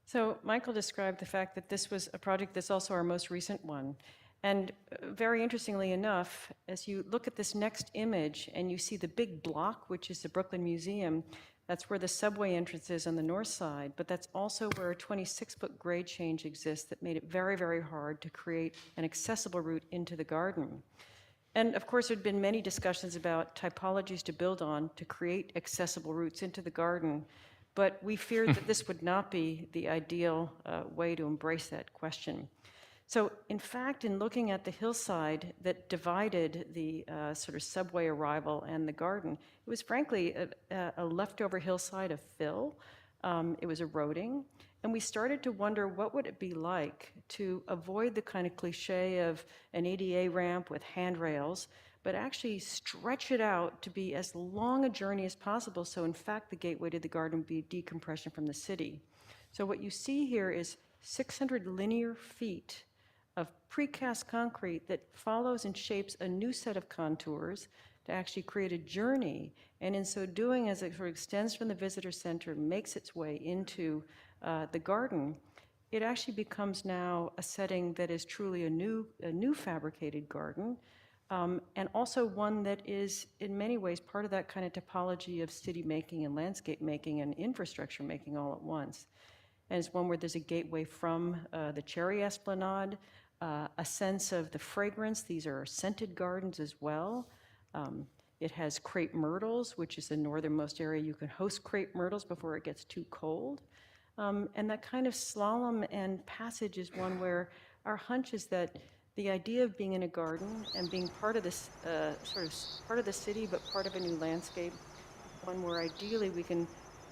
So Michael described the fact that this was a project that's also our most recent one. And very interestingly enough, as you look at this next image and you see the big block, which is the Brooklyn Museum, that's where the subway entrance is on the north side, but that's also where a 26-foot grade change exists that made it very, very hard to create an accessible route into the garden. And of course, there'd been many discussions about typologies to build on to create accessible routes into the garden, but we feared that this would not be the ideal way to embrace that question. So in fact, in looking at the hillside that divided the sort of subway arrival and the garden, it was frankly a leftover hillside of fill. It was eroding. And we started to wonder what would it be like to avoid the kind of cliche of an ADA ramp with handrails, but actually stretch it out to be as long a journey as possible. So in fact, the gateway to the garden would be decompression from the city. So what you see here is 600 linear feet of precast concrete that follows and shapes a new set of contours to actually create a journey. And in so doing, as it sort of extends from the visitor center, makes its way into the garden, it actually becomes now a setting that is truly a new fabricated garden, and also one that is in many ways part of that kind of topology of city making and landscape making and infrastructure making all at once. And it's one where there's a gateway from the cherry esplanade, a sense of the fragrance. These are scented gardens as well. It has crepe myrtles, which is the northernmost area. You can host crepe myrtles before it gets too cold. And that kind of slalom and passage is one where our hunch is that the idea of being in a garden and being part of this sort of part of the city, but part of a new landscape, one where ideally we can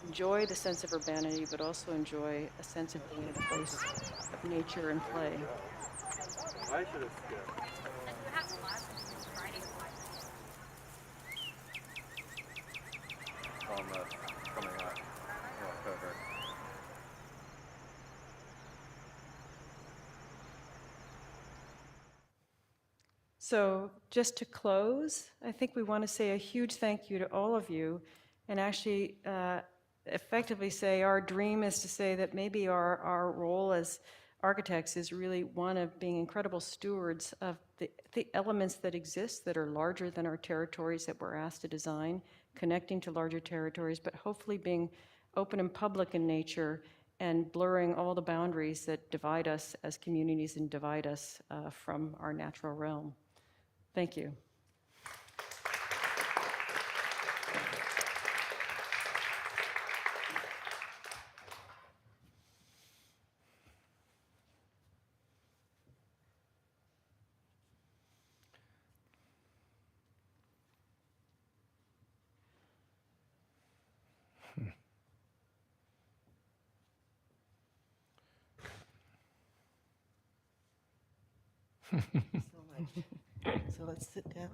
enjoy the sense of urbanity, but also enjoy a sense of being in a place of nature and play. I should have skipped. On the coming up in October. So just to close, I think we want to say a huge thank you to all of you, and actually effectively say our dream is to say that maybe our role as architects is really one of being incredible stewards of the elements that exist that are larger than our territories that we're asked to design, connecting to larger territories, but hopefully being open and public in nature and blurring all the boundaries that divide us as communities and divide us from our natural realm. Thank you. So let's sit down.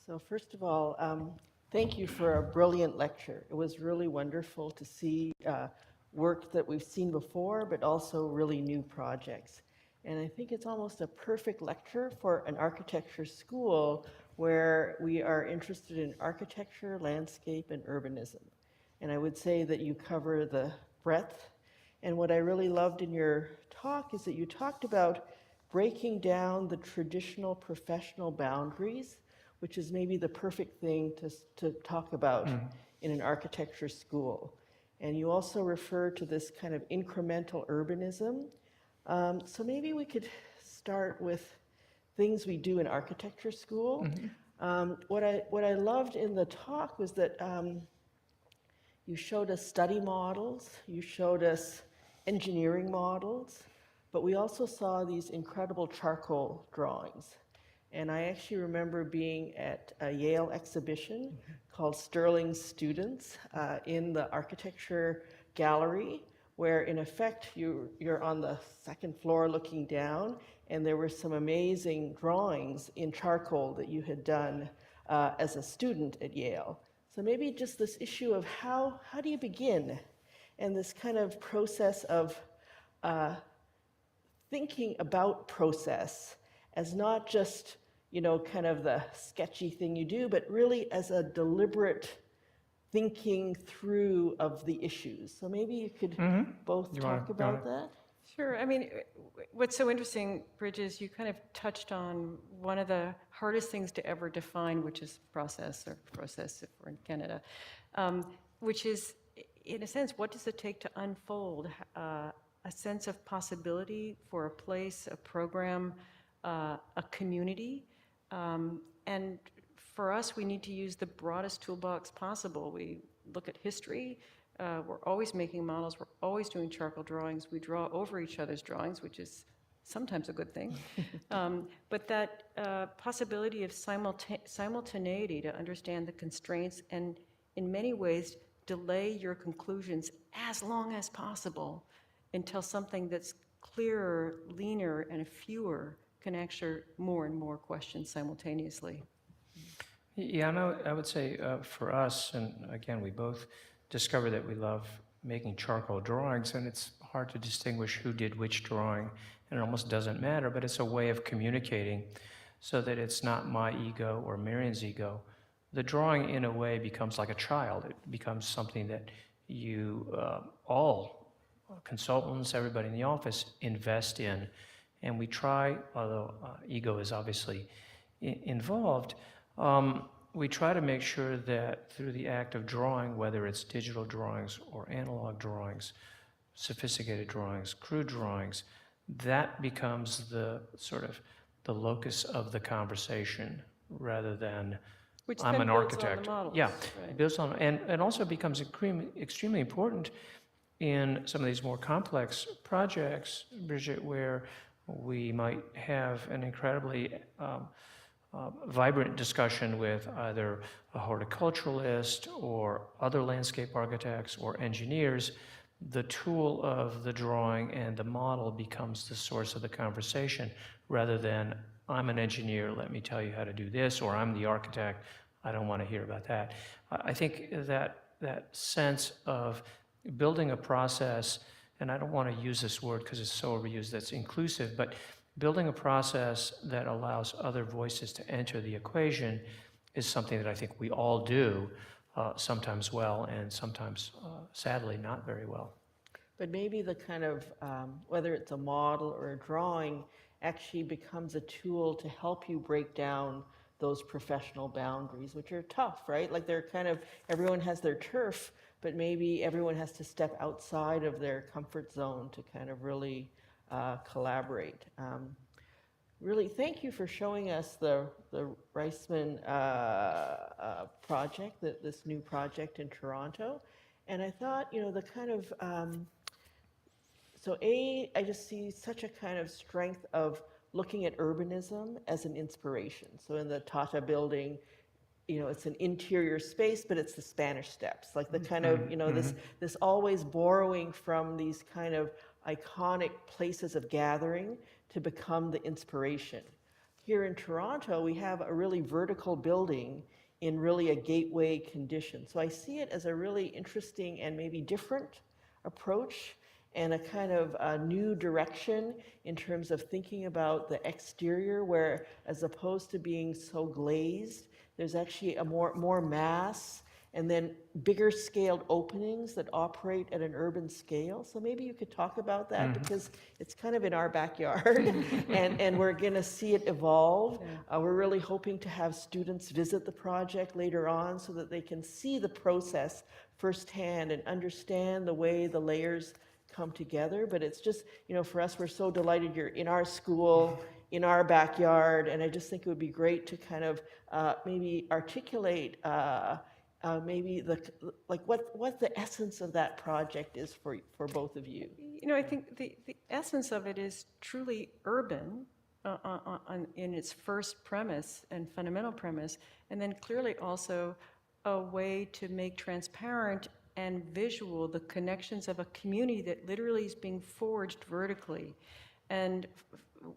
So first of all, thank you for a brilliant lecture. It was really wonderful to see work that we've seen before, but also really new projects. And I think it's almost a perfect lecture for an architecture school where we are interested in architecture, landscape, and urbanism. And I would say that you cover the breadth. And what I really loved in your talk is that you talked about breaking down the traditional professional boundaries, which is maybe the perfect thing to talk about in an architecture school. And you also refer to this kind of incremental urbanism. So maybe we could start with things we do in architecture school. What I loved in the talk was that you showed us study models, you showed us engineering models, but we also saw these incredible charcoal drawings. And I actually remember being at a Yale exhibition called Sterling Students in the architecture gallery, where in effect you're on the second floor looking down, and there were some amazing drawings in charcoal that you had done as a student at Yale. So maybe just this issue of how do you begin, and this kind of process of thinking about process as not just, you know, kind of the sketchy thing you do, but really as a deliberate thinking through of the issues. So maybe you could both talk about that. Sure. I mean, what's so interesting, Bridges, you kind of touched on one of the hardest things to ever define, which is process, or process if we're in Canada, which is, in a sense, what does it take to unfold a sense of possibility for a place, a program, a community, and for us, we need to use the broadest toolbox possible. We look at history. We're always making models. We're always doing charcoal drawings. We draw over each other's drawings, which is sometimes a good thing. But that possibility of simultaneity to understand the constraints and in many ways delay your conclusions as long as possible until something that's clearer, leaner, and fewer can answer more and more questions simultaneously. Yeah, and I would say for us, and again, we both discovered that we love making charcoal drawings, and it's hard to distinguish who did which drawing, and it almost doesn't matter, but it's a way of communicating so that it's not my ego or Marion's ego. The drawing, in a way, becomes like a child. It becomes something that you all consultants, everybody in the office, invest in. And we try, although ego is obviously involved, we try to make sure that through the act of drawing, whether it's digital drawings or analog drawings, sophisticated drawings, crude drawings, that becomes the sort of the locus of the conversation rather than Which I'm then an builds on the architect. models, Yeah, right. it builds on, and also becomes extremely important in some of these more complex projects, Bridget, where we might have an incredibly vibrant discussion with either a horticulturalist or other landscape architects or engineers. The tool of the drawing and the model becomes the source of the conversation rather than I'm an engineer, let me tell you how to do this, or I'm the architect, I don't want to hear about that. I think that sense of building a process, and I don't want to use this word because it's so overused, that's inclusive, but building a process that allows other voices to enter the equation is something that I think we all do, sometimes well and sometimes, sadly, not very well. But maybe the kind of, whether it's a model or a drawing, actually becomes a tool to help you break down those professional boundaries, which are tough, right? Like they're kind of, everyone has their turf, but maybe everyone has to step outside of their comfort zone to kind of really collaborate. Really, thank you for showing us the Reisman project, this new project in Toronto. And I thought, you know, the kind of, so I just see such a kind of strength of looking at urbanism as an inspiration. So in the Tata building, you know, it's an interior space, but it's the Spanish Steps, like the kind of, you know, this always borrowing from these kind of iconic places of gathering to become the inspiration. Here in Toronto, we have a really vertical building in really a gateway condition. So I see it as a really interesting and maybe different approach and a kind of a new direction in terms of thinking about the exterior, where as opposed to being so glazed, there's actually a more mass and then bigger scaled openings that operate at an urban scale. So maybe you could talk about that because it's kind of in our backyard and we're gonna see it evolve. We're really hoping to have students visit the project later on so that they can see the process firsthand and understand the way the layers come together. But it's just, you know, for us, we're so delighted you're in our school, in our backyard, and I just think it would be great to kind of maybe articulate maybe what the essence of that project is for both of you. You know, I think the essence of it is truly urban in its first premise and fundamental premise, and then clearly also a way to make transparent and visual the connections of a community that literally is being forged vertically. And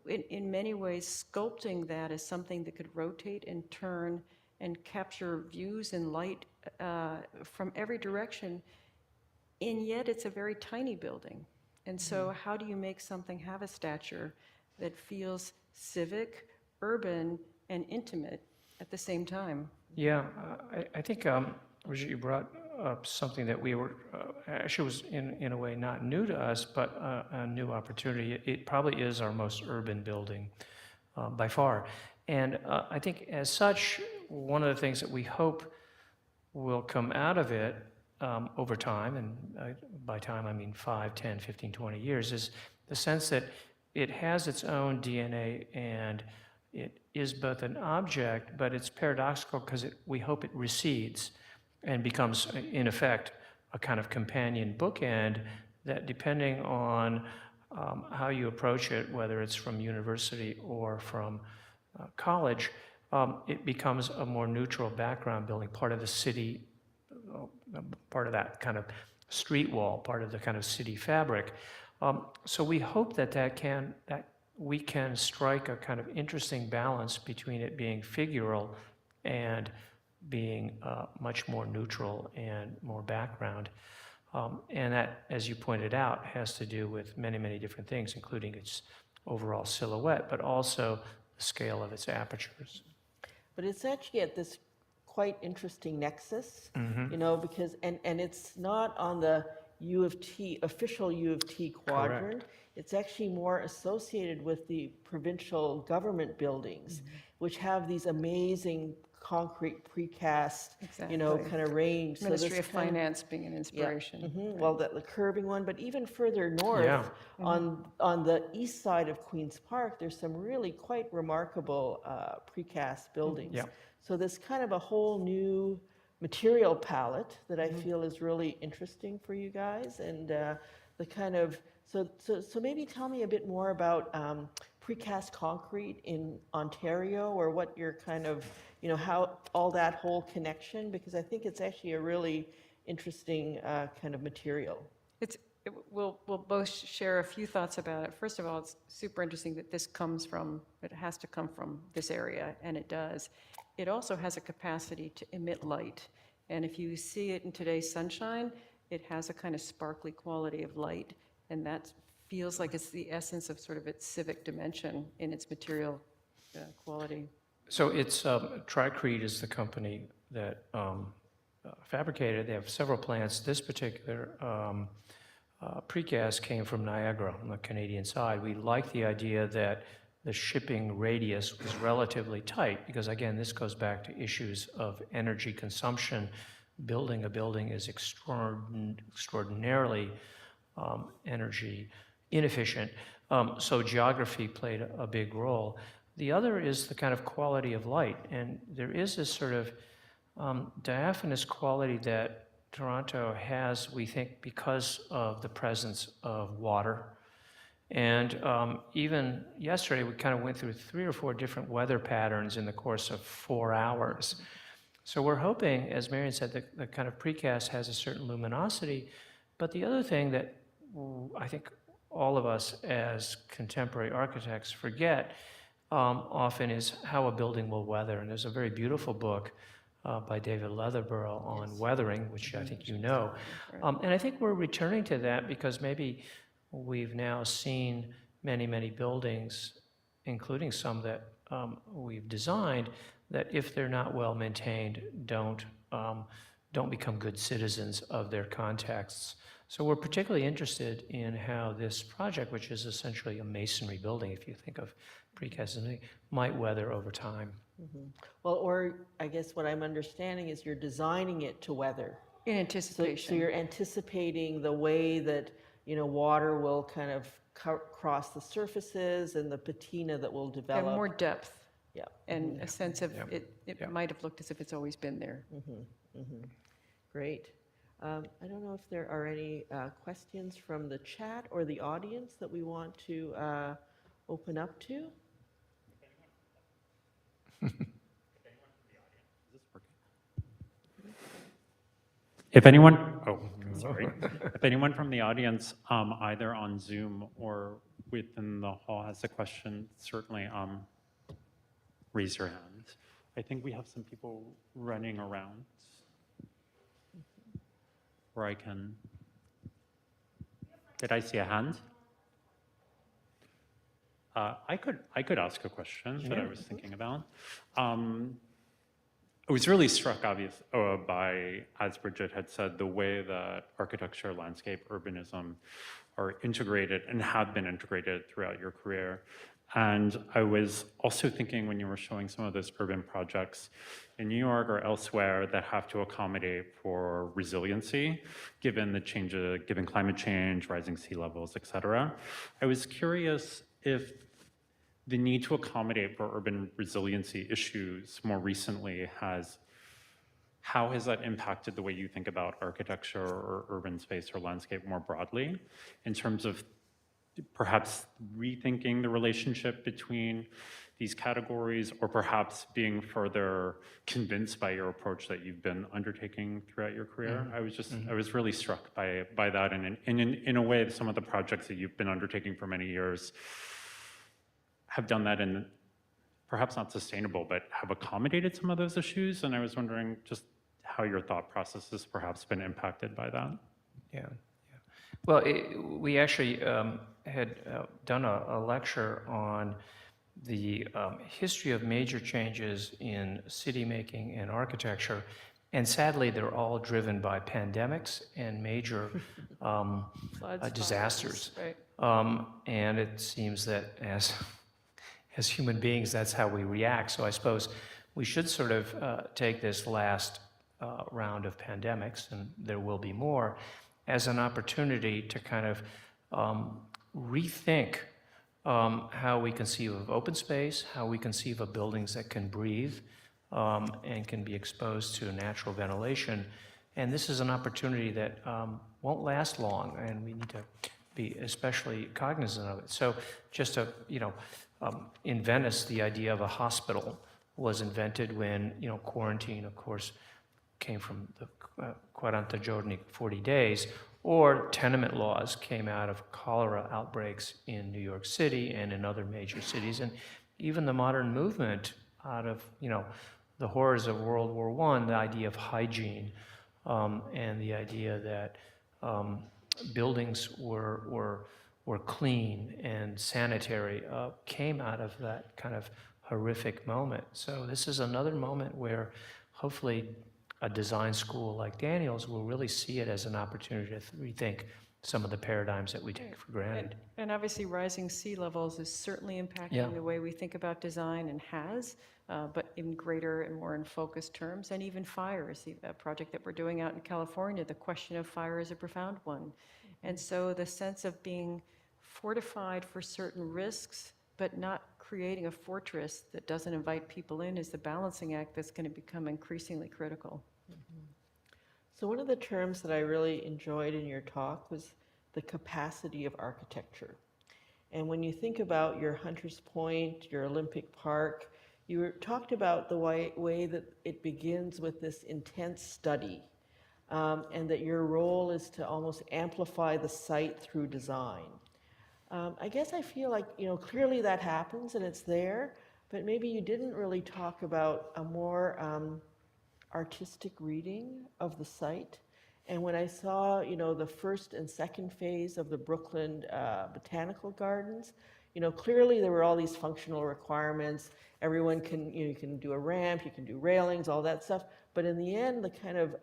in many ways, sculpting that as something that could rotate and turn and capture views and light from every direction, and yet it's a very tiny building. And so how do you make something have a stature that feels civic, urban, and intimate at the same time? Yeah, I think, Bridget, you brought up something that we were, actually was in a way not new to us, but a new opportunity. It probably is our most urban building by far. And I think as such, one of the things that we hope will come out of it over time, and by time I mean 5, 10, 15, 20 years, is the sense that it has its own DNA and it is both an object, but it's paradoxical because we hope it recedes and becomes, in effect, a kind of companion bookend that, depending on how you approach it, whether it's from university or from college, it becomes a more neutral background building, part of the city, part of that kind of street wall, part of the kind of city fabric. So we hope that we can strike a kind of interesting balance between it being figural and being much more neutral and more background. And that, as you pointed out, has to do with many, many different things, including its overall silhouette, but also the scale of its apertures. But it's actually at this quite interesting nexus, you know, because, and it's not on the U of T, official U of T quadrant. It's actually more associated with the provincial government buildings, which have these amazing concrete precast, you know, Exactly. kind of range. Ministry this of kind Finance being an inspiration. Well, the curving one, but even further north, Yeah. on the east side of Queen's Park, there's some really quite remarkable precast buildings. Yeah. So there's kind of a whole new material palette that I feel is really interesting for you guys, and the kind of so maybe tell me a bit more about precast concrete in Ontario, or what your kind of, you know, how all that whole connection, because I think it's actually a really interesting kind of material. We'll both share a few thoughts about it. First of all, it's super interesting that it has to come from this area, and it does. It also has a capacity to emit light. And if you see it in today's sunshine, it has a kind of sparkly quality of light, and that feels like it's the essence of sort of its civic dimension in its material quality. So it's Tricrete is the company that fabricated. They have several plants. This particular precast came from Niagara on the Canadian side. We like the idea that the shipping radius was relatively tight because, again, this goes back to issues of energy consumption. Building a building is extraordinarily energy inefficient. So geography played a big role. The other is the kind of quality of light. And there is this sort of diaphanous quality that Toronto has, we think, because of the presence of water. And even yesterday, we kind of went through 3 or 4 different weather patterns in the course of 4 hours. So we're hoping, as Marion said, the kind of precast has a certain luminosity. But the other thing that I think all of us as contemporary architects forget often is how a building will weather. And there's a very beautiful book by David Leatherborough on weathering, which I think you know. And I think we're returning to that because maybe we've now seen many, many buildings, including some that we've designed, that if they're not well maintained, don't become good citizens of their contexts. So we're particularly interested in how this project, which is essentially a masonry building, if you think of precast, might weather over time. Well, or I guess what I'm understanding is you're designing it to weather. In anticipation. So you're anticipating the way that, you know, water will kind of cross the surfaces and the patina that will develop. And more depth. Yeah. And a sense of it Yeah. might have looked as if it's always been there. Great. I don't know if there are any questions from the chat or the audience that we want to open up to. If anyone, sorry. If anyone from the audience, either on Zoom or within the hall has a question, certainly raise your hand. I think we have some people running around. Or I can, did I see a hand? I could ask a question that I was thinking about. I was really struck, by, as Bridget had said, the way that architecture, landscape, urbanism are integrated and have been integrated throughout your career. And I was also thinking when you were showing some of those urban projects in New York or elsewhere that have to accommodate for resiliency, given climate change, rising sea levels, et cetera. I was curious if the need to accommodate for urban resiliency issues more recently how has that impacted the way you think about architecture or urban space or landscape more broadly in terms of perhaps rethinking the relationship between these categories, or perhaps being further convinced by your approach that you've been undertaking throughout your career? I was really struck by that, and in a way, some of the projects that you've been undertaking for many years have done that in perhaps not sustainable, but have accommodated some of those issues. And I was wondering just how your thought process has perhaps been impacted by that. Yeah. Well, we actually had done a lecture on the history of major changes in city making and architecture, and sadly, they're all driven by pandemics and major Floods, disasters. fires, right. And it seems that as human beings, that's how we react. So I suppose we should sort of take this last round of pandemics, and there will be more, as an opportunity to kind of rethink how we conceive of open space, how we conceive of buildings that can breathe and can be exposed to natural ventilation. And this is an opportunity that won't last long, and we need to be especially cognizant of it. So just to, in Venice, the idea of a hospital was invented when, quarantine, of course, came from the 40 giorni, 40 days, or tenement laws came out of cholera outbreaks in New York City and in other major cities. And even the modern movement out of, the horrors of World War I, the idea of hygiene and the idea that buildings were clean and sanitary came out of that kind of horrific moment. So this is another moment where hopefully a design school like Daniel's will really see it as an opportunity to rethink some of the paradigms that we take for granted. And obviously, rising sea levels is certainly impacting the way we think about design, and has, but in greater and more in focused terms. And even fires, the project that we're doing out in California, the question of fire is a profound one. And so the sense of being fortified for certain risks, but not creating a fortress that doesn't invite people in, is the balancing act that's going to become increasingly critical. So one of the terms that I really enjoyed in your talk was the capacity of architecture. And when you think about your Hunters Point, your Olympic Park, you talked about the way that it begins with this intense study, and that your role is to almost amplify the site through design. I guess I feel like, clearly that happens and it's there, but maybe you didn't really talk about a more artistic reading of the site. And when I saw, the first and second phase of the Brooklyn Botanical Gardens, clearly there were all these functional requirements. Everyone can, you can do a ramp, you can do railings, all that stuff. But in the end, the kind of,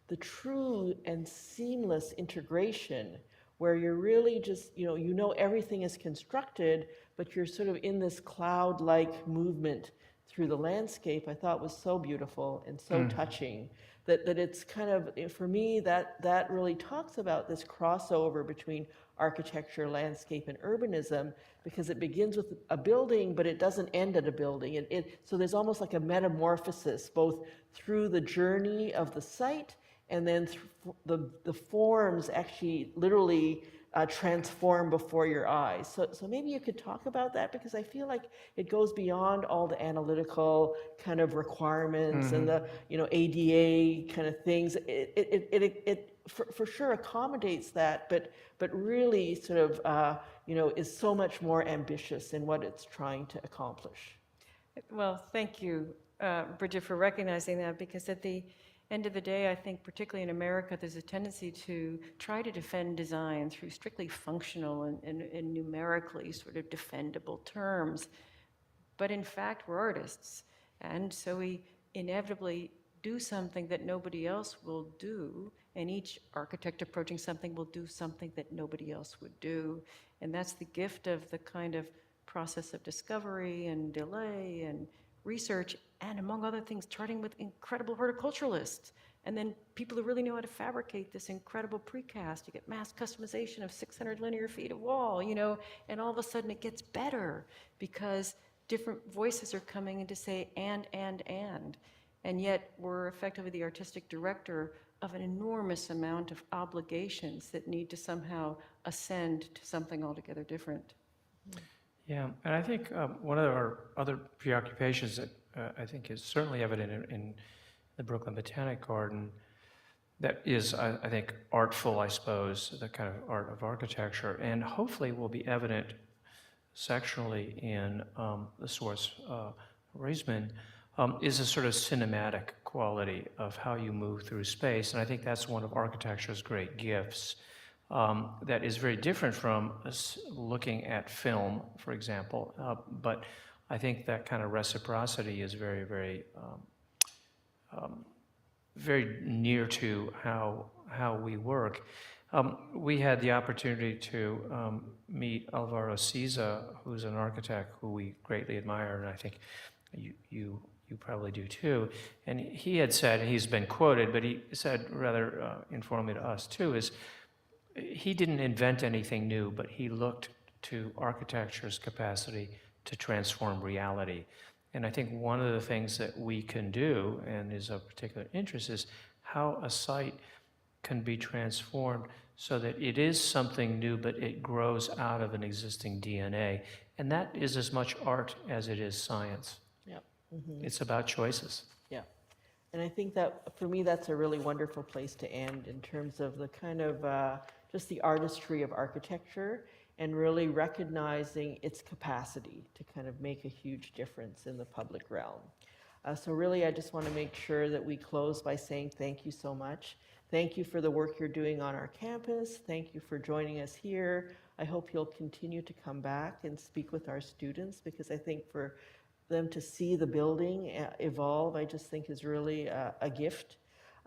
the true and seamless integration where you're really just, everything is constructed, but you're sort of in this cloud-like movement through the landscape, I thought was so beautiful and so touching that it's kind of, for me, that really talks about this crossover between architecture, landscape, and urbanism, because it begins with a building, but it doesn't end at a building. So there's almost like a metamorphosis, both through the journey of the site, and then the forms actually literally transform before your eyes. So maybe you could talk about that, because I feel like it goes beyond all the analytical kind of requirements and the ADA kind of things. It for sure accommodates that, but really sort of is so much more ambitious in what it's trying to accomplish. Well, thank you, Bridget, for recognizing that, because at the end of the day, I think particularly in America, there's a tendency to try to defend design through strictly functional and numerically sort of defendable terms. But in fact, we're artists. And so we inevitably do something that nobody else will do. And each architect approaching something will do something that nobody else would do. And that's the gift of the kind of process of discovery and delay and research, and among other things, charting with incredible horticulturalists And then people who really know how to fabricate this incredible precast, you get mass customization of 600 linear feet of wall, you know, and all of a sudden it gets better because different voices are coming in to say and yet we're effectively the artistic director of an enormous amount of obligations that need to somehow ascend to something altogether different. Yeah, and I think one of our other preoccupations that I think is certainly evident in the Brooklyn Botanic Garden that is, I think, artful, I suppose, the kind of art of architecture, and hopefully will be evident sectionally in the source Reisman, is a sort of cinematic quality of how you move through space. And I think that's one of architecture's great gifts that is very different from us looking at film, for example. But I think that kind of reciprocity is very, very, very near to how we work. We had the opportunity to meet Alvaro Siza, who's an architect who we greatly admire, and I think you probably do too. And he had said, and he's been quoted, but he said rather informally to us too, is he didn't invent anything new, but he looked to architecture's capacity to transform reality. And I think one of the things that we can do, and is of particular interest, is how a site can be transformed so that it is something new, but it grows out of an existing DNA. And that is as much art as it is science. Yep. It's about choices. Yeah. And I think that, for me, that's a really wonderful place to end in terms of the kind of, just the artistry of architecture and really recognizing its capacity to kind of make a huge difference in the public realm. So really, I just want to make sure that we close by saying thank you so much. Thank you for the work you're doing on our campus. Thank you for joining us here. I hope you'll continue to come back and speak with our students, because I think for them to see the building evolve, I just think is really a gift.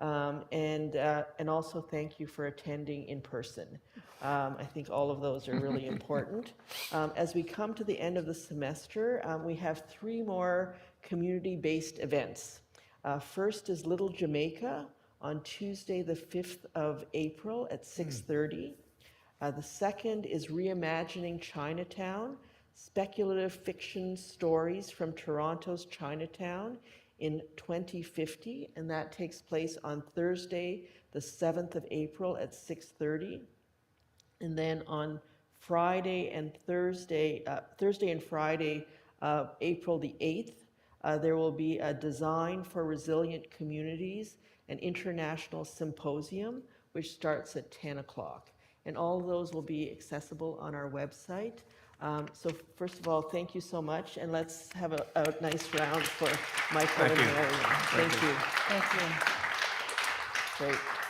And also thank you for attending in person. I think all of those are really important. As we come to the end of the semester, we have 3 more community-based events. First is Little Jamaica on Tuesday, the 5th of April at 6:30. The second is Reimagining Chinatown, Speculative Fiction Stories from Toronto's Chinatown in 2050, and that takes place on Thursday, the 7th of April at 6:30. And then on Friday and Thursday and Friday, April the 8th, there will be a Design for Resilient Communities, an international symposium, which starts at 10 o'clock. And all of those will be accessible on our website. So first of all, thank you so much, and let's have a nice round for Michael and Marion. Thank you. Thank you. Great.